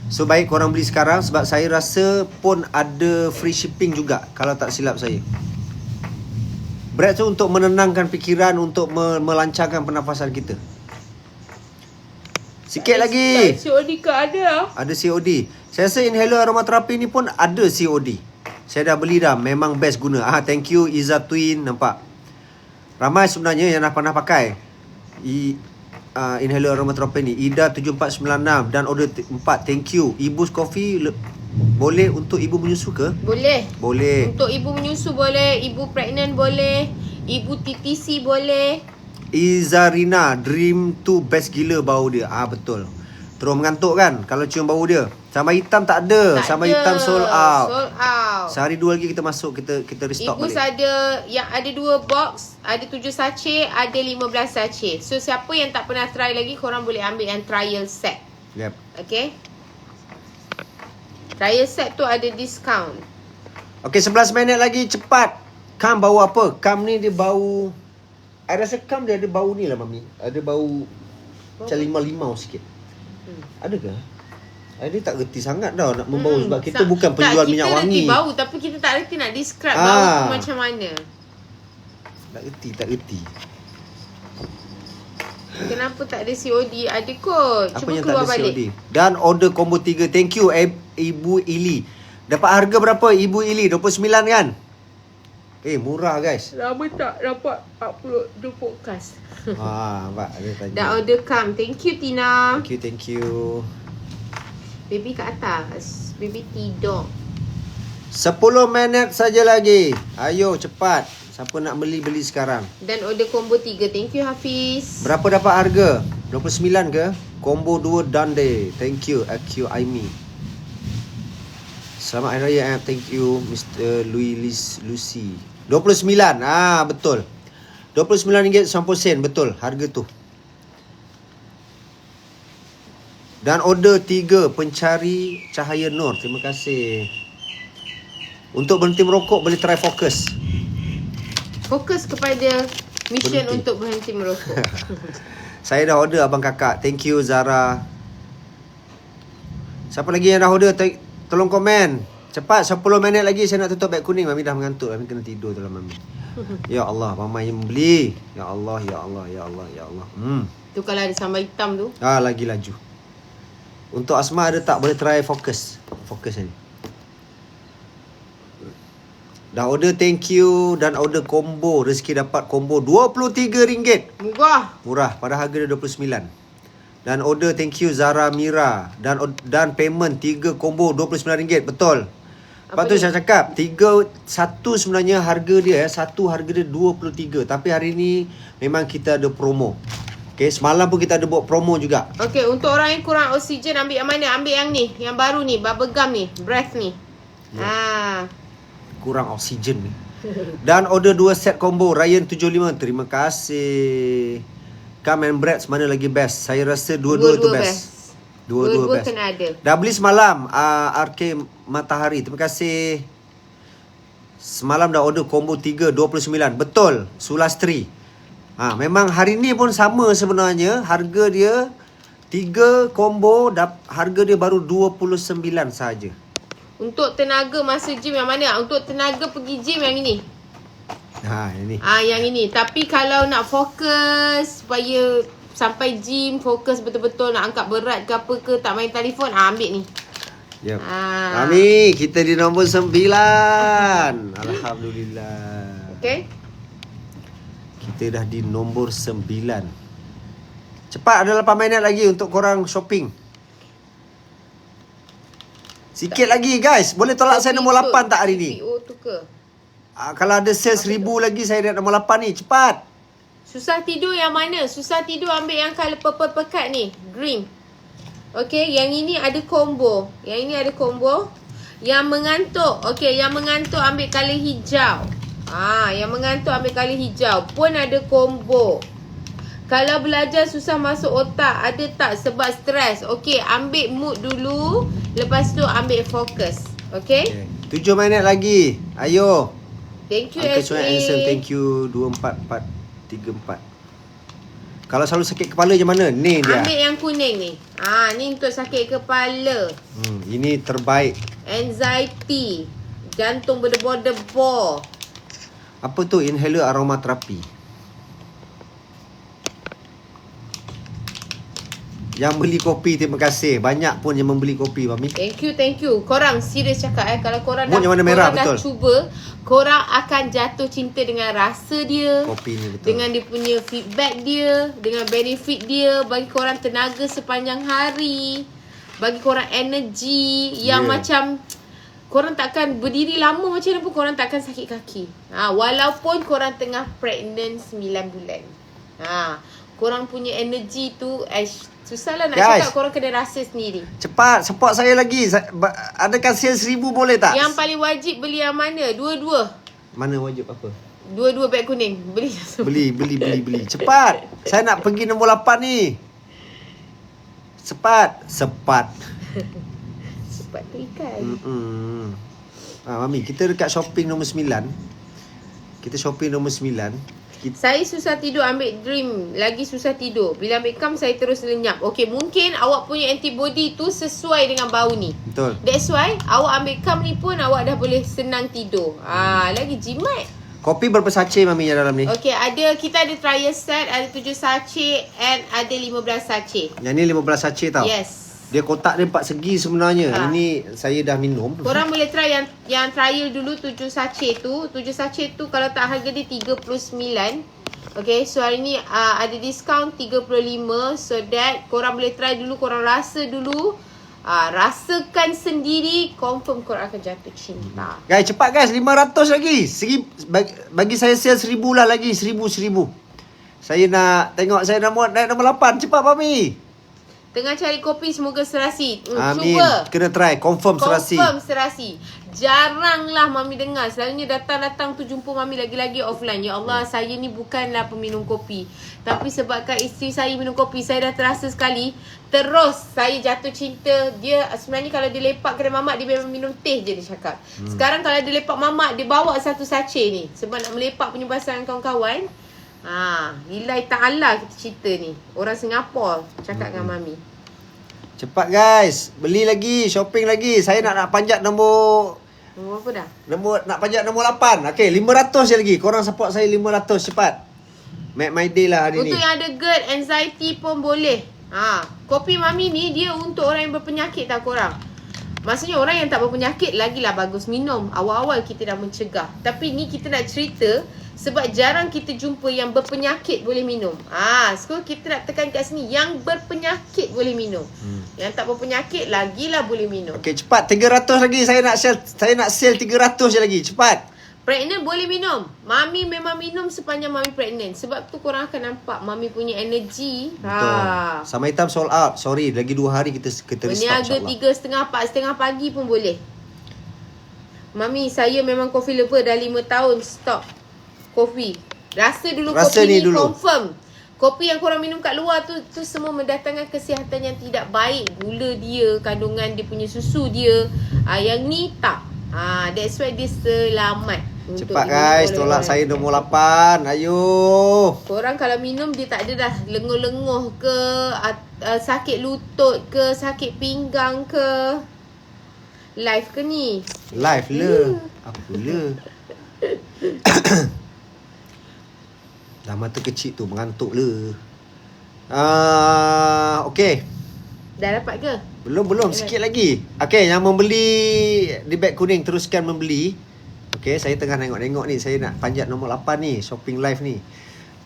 So baik korang beli sekarang sebab saya rasa pun ada free shipping juga kalau tak silap saya. Breath tu untuk menenangkan fikiran, untuk melancarkan pernafasan kita. Sikit lagi. COD ke ada? Ada COD. Saya rasa inhaler aromaterapi ni pun ada COD. Saya dah beli dah. Memang best guna. Thank you Iza Twin. Nampak? Ramai sebenarnya yang dah pernah pakai inhaler aromaterapi ni. Ida 7496 dan order 4. Thank you. Ibu's Coffee boleh untuk ibu menyusu ke? Boleh. Boleh. Untuk ibu menyusu boleh, ibu pregnant boleh, ibu TTC boleh. Izarina Dream tu best gila bau dia. Betul. Terus mengantuk kan kalau cium bau dia. Sama hitam tak ada. Sama hitam sold out. Sold out. Sehari 2 lagi kita masuk, kita restock Ibu balik. ada yang ada 2 box, ada 7 sachet, ada 15 sachet. So siapa yang tak pernah try lagi, korang boleh ambil yang trial set. Yep. Okay. Trial set tu ada discount. Okay, 11 minit lagi cepat. Kam bau apa? Kam ni dia bau, I rasa Kam dia ada bau ni lah Mami. Ada bau macam limau-limau sikit. Ada ke? Dia tak reti sangat dah nak membau sebab kita bukan penjual minyak wangi. Kita reti bau tapi kita tak reti nak describe bau tu macam mana. Tak reti. Kenapa tak ada COD? Ada kot. Apa Cuba yang keluar tak ada balik. COD? Dan order combo 3. Thank you Ibu Ili. Dapat harga berapa Ibu Ili? 29 kan? Murah guys. Lama tak dapat upload the podcast. Nampak dia tanya. Dah order come. Thank you Tina. Thank you. Baby kat atas. Baby tidur. 10 minit saja lagi. Ayo cepat. Siapa nak beli sekarang. Dan order combo 3. Thank you Hafiz. Berapa dapat harga? 29 ke? Combo 2 Dande. Thank you AQ Aimi. Selamat Hari Raya. Thank you Mr. Lucy. 29. Betul. RM29.90. Betul harga tu. Dan order 3 pencari cahaya nur. Terima kasih. Untuk berhenti merokok boleh try Focus. Fokus kepada mission Berhenti. untuk berhenti merokok. Saya dah order abang kakak. Thank you Zara. Siapa lagi yang dah order? Tolong komen. Cepat 10 minit lagi saya nak tutup beg kuning. Mami dah mengantuk. Mami kena tidur tu lah Mami. Ya Allah, Mama yang beli. Ya Allah, ya Allah, ya Allah, ya Allah. Tu kalau ada sambal hitam tu. Lagi laju. Untuk Asma ada tak? Boleh try Focus. Focus ni. Dah order thank you. Dan order combo. Rezeki dapat combo RM23. Murah. Pada harga dia RM29. Dan order thank you Zara Mira. Dan payment 3 combo RM29. Betul. Lepas tu saya cakap satu sebenarnya harga dia satu harga dia 23. Tapi hari ni memang kita ada promo. Okay, semalam pun kita ada buat promo juga. Okay, untuk orang yang kurang oksigen ambil yang mana? Ambil yang ni, yang baru ni, bubble gum ni, breath ni. Kurang oksigen ni. Dan order 2 set combo Ryan 75. Terima kasih. Come and breath mana lagi best? Saya rasa dua-dua tu best. Dua-dua best. Kena ada. Dah beli semalam RK Matahari. Terima kasih. Semalam dah order combo 3 29. Betul. Sulastri. Memang hari ni pun sama sebenarnya. Harga dia 3 combo harga dia baru 29 saja. Untuk tenaga masa gym yang mana? Untuk tenaga pergi gym yang ini. Ini. Yang ini. Tapi kalau nak fokus supaya sampai gym fokus betul-betul nak angkat berat ke apa ke, tak main telefon, ambil ni. Yep. Mami, kita di nombor 9. Alhamdulillah. Okay. Kita dah di nombor 9. Cepat, ada 8 minit lagi untuk korang shopping. Sikit lagi guys. Boleh tolak saya nombor 8 tak hari ni? PO tu ke? Kalau ada sale 1000 lagi saya dah nombor 8 ni. Cepat. Susah tidur yang mana? Susah tidur ambil yang colour purple pekat ni. Green. Okey, yang ini ada combo. Yang ini ada combo. Yang mengantuk. Okey, yang mengantuk ambil colour hijau. Yang mengantuk ambil colour hijau. Pun ada combo. Kalau belajar susah masuk otak, ada tak sebab stres? Okey, ambil mood dulu. Lepas tu ambil fokus. Okey? 7 minit lagi. Ayo. Thank you, Uncle SA. Suhail Anson, thank you. 24434. Kalau selalu sakit kepala macam mana? Ni dia. Ambil yang kuning ni. Ni untuk sakit kepala. Ini terbaik. Anxiety. Jantung berdebar-debar. Apa tu? Inhaler aromaterapi. Yang beli kopi, terima kasih. Banyak pun yang membeli kopi, Mami. Thank you. Korang serius cakap kalau korang Mood yang warna merah, korang dah betul. cuba, korang akan jatuh cinta dengan rasa dia. Kopi ni betul. Dengan dia punya feedback dia, dengan benefit dia, bagi korang tenaga sepanjang hari, bagi korang energy yang macam korang takkan berdiri lama macam mana pun korang takkan sakit kaki. Walaupun korang tengah pregnant 9 bulan. Korang punya energy tu susahlah nak cakap, korang kena rasa sendiri. Cepat, support saya lagi. Adakah sale 1000 boleh tak? Yang paling wajib beli yang mana? Dua-dua. Mana wajib apa? Dua-dua beg kuning. Beli semua. Beli. Cepat. Saya nak pergi nombor 8 ni. Cepat. Cepat tu ikan. Mami, kita dekat shopping nombor 9. Kita shopping nombor 9. Saya susah tidur ambil dream. Lagi susah tidur. Bila ambil kam saya terus lenyap. Okey, mungkin awak punya antibody tu sesuai dengan bau ni. Betul. That's why awak ambil kam ni pun awak dah boleh senang tidur. Lagi jimat. Kopi berapa sachet, Mami, yang dalam ni? Okey, kita ada trial set, ada 7 sachet and ada 15 sachet. Yang ni 15 sachet tau. Yes. Dia kotak dia 4 segi sebenarnya. Ini saya dah minum. Korang boleh try yang trial dulu 7 sachet tu. 7 sachet tu kalau tak harga dia 39. Okay, so hari ni ada diskaun 35. So that korang boleh try dulu, korang rasa dulu. Rasakan sendiri, confirm korang akan jatuh cinta. Guys, cepat guys, 500 lagi. Bagi saya sale 1000 lah lagi. 1000. Saya nak tengok saya naik nombor 8. Cepat, Mami. Tengah cari kopi, semoga serasi. Amin. Cuba. Kena try. Confirm serasi. Confirm serasi. Jaranglah Mami dengar. Selalunya datang-datang tu jumpa Mami lagi-lagi offline. Ya Allah, saya ni bukanlah peminum kopi. Tapi sebabkan isteri saya minum kopi, saya dah terasa sekali. Terus saya jatuh cinta. Dia sebenarnya kalau dia lepak kedai mamak, dia memang minum teh je dia cakap. Sekarang kalau dia lepak mamak, dia bawa satu sachet ni. Sebab nak melepak punya pasal dengan kawan-kawan. Nilai ta'ala kita cerita ni. Orang Singapura cakap dengan Mami. Cepat guys. Beli lagi. Shopping lagi. Saya nak panjat nombor... Nombor apa dah? Nak panjat nombor 8. Okay, 500 je lagi. Korang support saya 500. Cepat. Make my day lah hari Untuk ni. yang ada GERD, anxiety pun boleh. Kopi Mami ni dia untuk orang yang berpenyakit tau korang. Maksudnya orang yang tak berpenyakit lagilah bagus minum. Awal-awal kita dah mencegah. Tapi ni kita nak cerita sebab jarang kita jumpa yang berpenyakit boleh minum. So kita nak tekan kat sini, yang berpenyakit boleh minum. Yang tak berpenyakit lagilah boleh minum. Okay, cepat. 300 lagi. Saya nak sale 300 je lagi. Cepat. Pregnant boleh minum. Mami memang minum sepanjang Mami pregnant. Sebab tu korang akan nampak Mami punya energy. Betul. Sama hitam sold out. Sorry, lagi 2 hari kita restock, berniaga 3.30, 4.30 pagi pun boleh. Mami, saya memang coffee lover. Dah 5 tahun stop kopi. Rasa dulu kopi ni dulu. Confirm. Kopi yang korang minum kat luar tu semua mendatangkan kesihatan yang tidak baik. Gula dia, kandungan dia punya susu dia. Yang ni tak. That's why dia selamat. Cepat guys, tolak saya nombor 8. Ayo. Korang kalau minum dia tak ada dah lenguh-lenguh ke, sakit lutut ke, sakit pinggang ke. Live ke ni? Live le. Apalah. Dah mata kecil tu mengantuk le. Okay. Dah dapat ke? Belum, sikit lagi. Okay, yang membeli di beg kuning teruskan membeli. Okay, saya tengah tengok ni. Saya nak panjat nombor 8 ni, shopping live ni.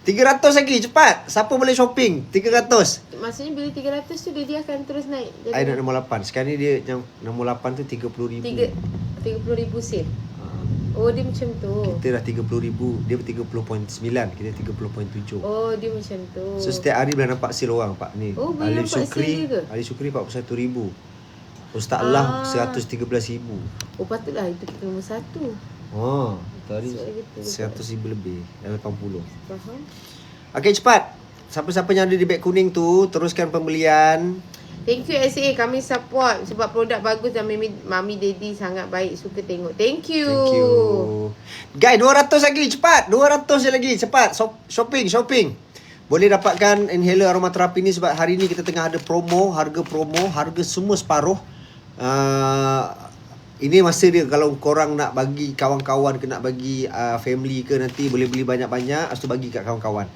300 lagi, cepat. Siapa boleh shopping? 300. Maksudnya bila 300 tu dia akan terus naik. I nak nombor 8. Sekarang ni dia yang nombor 8 tu 30,000. 30,000 sen. Oh, dia macam tu. Kita dah 30,000. Dia 30.9. Kita 30.7. Oh, dia macam tu. So setiap hari boleh nampak sale orang Pak ni. Oh, boleh nampak sale ke? Ali Sukri 41,000. Ustaz Allah 113,000. Oh, patutlah itu kita nombor 1. Oh, tadi Sebab 100,000 lebih. Dah 80. Faham? Okey, cepat. Siapa-siapa yang ada di beg kuning tu, teruskan pembelian. Thank you SA, kami support sebab produk bagus dan Mami Daddy sangat baik, suka tengok. Thank you. Thank you. Guys, 200 lagi, cepat. 200 je lagi, cepat. Shopping. Boleh dapatkan inhaler aromaterapi ni sebab hari ni kita tengah ada promo, harga semua separuh. Ini masa dia kalau korang nak bagi kawan-kawan ke nak bagi family ke, nanti boleh beli banyak-banyak, lepas tu bagi kat kawan-kawan.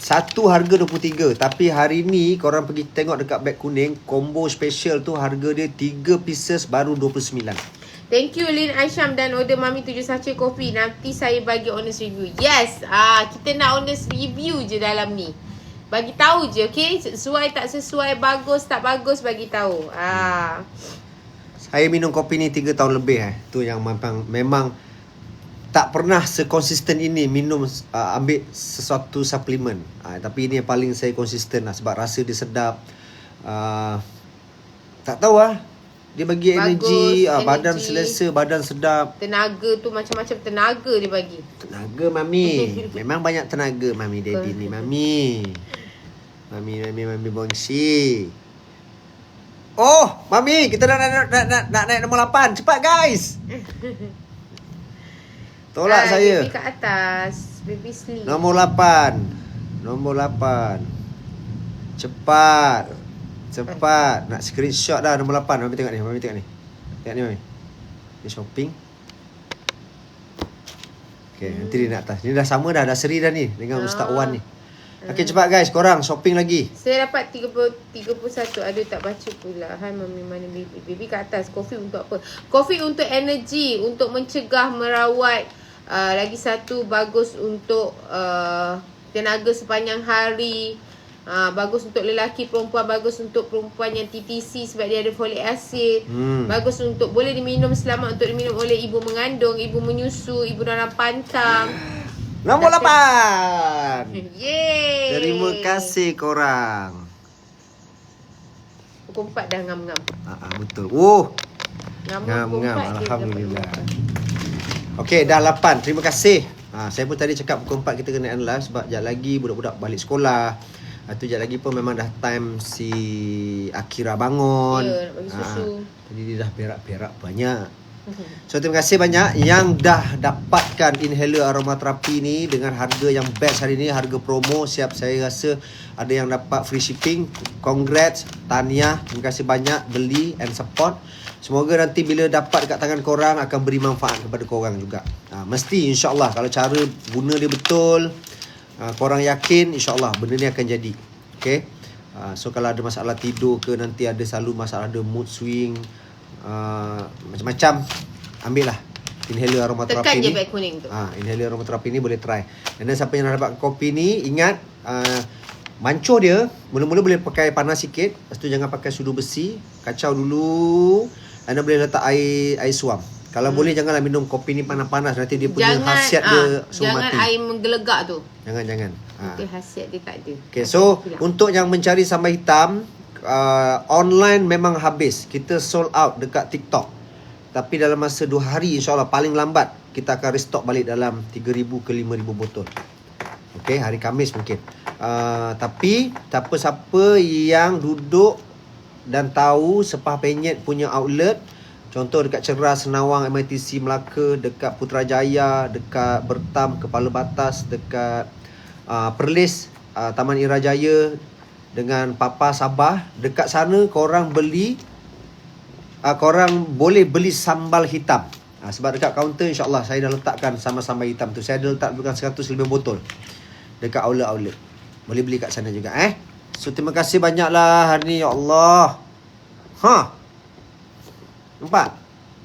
Satu harga 23, tapi hari ni korang pergi tengok dekat beg kuning, combo special tu harga dia 3 pieces baru 29. Thank you Lin Aisyam dan order Mami 7 sachet kopi. Nanti saya bagi honest review. Yes, kita nak honest review je dalam ni. Bagi tahu je, okay? Sesuai tak sesuai, bagus tak bagus, bagi tahu. Saya minum kopi ni 3 tahun lebih. Tu yang memang tak pernah sekonsisten ini minum ambil sesuatu suplemen. Tapi ini yang paling saya konsisten lah sebab rasa dia sedap. Tak tahu lah. Dia bagi energi, badan selesa, badan sedap. Tenaga tu macam-macam tenaga dia bagi. Tenaga Mami. Memang banyak tenaga Mami Daddy ni. Mami bongsi. Oh, Mami, kita nak naik nombor 8. Cepat guys. Tolak saya. Baby kat atas. Baby sleep. Nombor 8. Cepat. Nak screenshot dah nombor 8. Mami tengok ni. Tengok ni Mami. Ni shopping. Okay, nanti dia nak atas. Ni dah sama dah seri dah ni dengan Ustaz Wan ni. Okay, cepat guys, korang shopping lagi. Saya dapat 31. Aduh, tak baca pula. Hai Mami, mana baby? Baby kat atas. Kopi untuk apa? Kopi untuk energi, untuk mencegah merawat. Lagi satu, bagus untuk tenaga sepanjang hari. Bagus untuk lelaki, perempuan. Bagus untuk perempuan yang TTC sebab dia ada folic acid. Bagus untuk, boleh diminum, selamat untuk diminum oleh ibu mengandung, ibu menyusu, ibu dalam pantang. Nombor 8. Yeay. Terima kasih korang. Pukul 4 dah ngam-ngam. Betul. Oh, Ngam-ngam. Alhamdulillah. Okey, dah 8. Terima kasih. Saya pun tadi cakap pukul 4 kita kena end live sebab sekejap lagi budak-budak balik sekolah. Tu sekejap lagi pun memang dah time si Akira bangun. Ya, nak bagi susu. Jadi dia dah berak-berak banyak. So terima kasih banyak yang dah dapatkan inhaler aromaterapi ni dengan harga yang best hari ni, harga promo. Siap, saya rasa ada yang dapat free shipping. Congrats, tahniah, terima kasih banyak beli and support. Semoga nanti bila dapat dekat tangan korang akan beri manfaat kepada korang juga. Mesti insya-Allah kalau cara guna dia betul, korang yakin, insya-Allah benda ni akan jadi. Okay. So kalau ada masalah tidur ke, nanti ada selalu masalah ada mood swing, macam-macam, ambil lah inhaler aromaterapi tekan ni. je beg kuning tu. Inhaler aromaterapi ni boleh try. Dan siapa yang nak dapat kopi ni, ingat mancur dia mula-mula boleh pakai panas sikit, lepas tu jangan pakai sudu besi, kacau dulu. Anda boleh letak air suam. Kalau boleh janganlah minum kopi ni panas-panas, nanti dia punya khasiat dia semua jangan mati. air menggelegak tu. Jangan. Itu khasiat dia tak ada. Okay, so untuk yang mencari sambal hitam, online memang habis. Kita sold out dekat TikTok. Tapi dalam masa 2 hari insyaAllah paling lambat kita akan restock balik dalam 3,000 ke 5,000 botol. Okay, hari Khamis mungkin. Tapi siapa yang duduk dan tahu Sepah Penyet punya outlet, contoh dekat Ceras, Senawang, MITC Melaka, dekat Putrajaya, dekat Bertam, Kepala Batas, dekat Perlis, Taman Irajaya dengan Papa Sabah, dekat sana korang boleh beli sambal hitam. Sebab dekat kaunter insya-Allah saya dah letakkan sambal hitam tu. Saya dah letakkan 100 lebih botol dekat outlet. Boleh beli kat sana juga So terima kasih banyaklah hari ni, ya Allah. Nampak?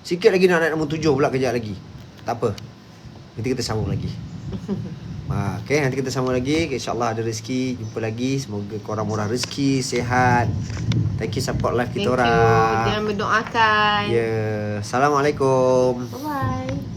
Sikit lagi nak naik nombor 7 pula kejap lagi. Tak apa. Nanti kita sambung lagi. Okay, nanti kita sambung lagi. InsyaAllah ada rezeki. Jumpa lagi. Semoga korang murah rezeki, sihat. Thank you support live kita orang. Jangan berdoakan. Assalamualaikum. Bye-bye.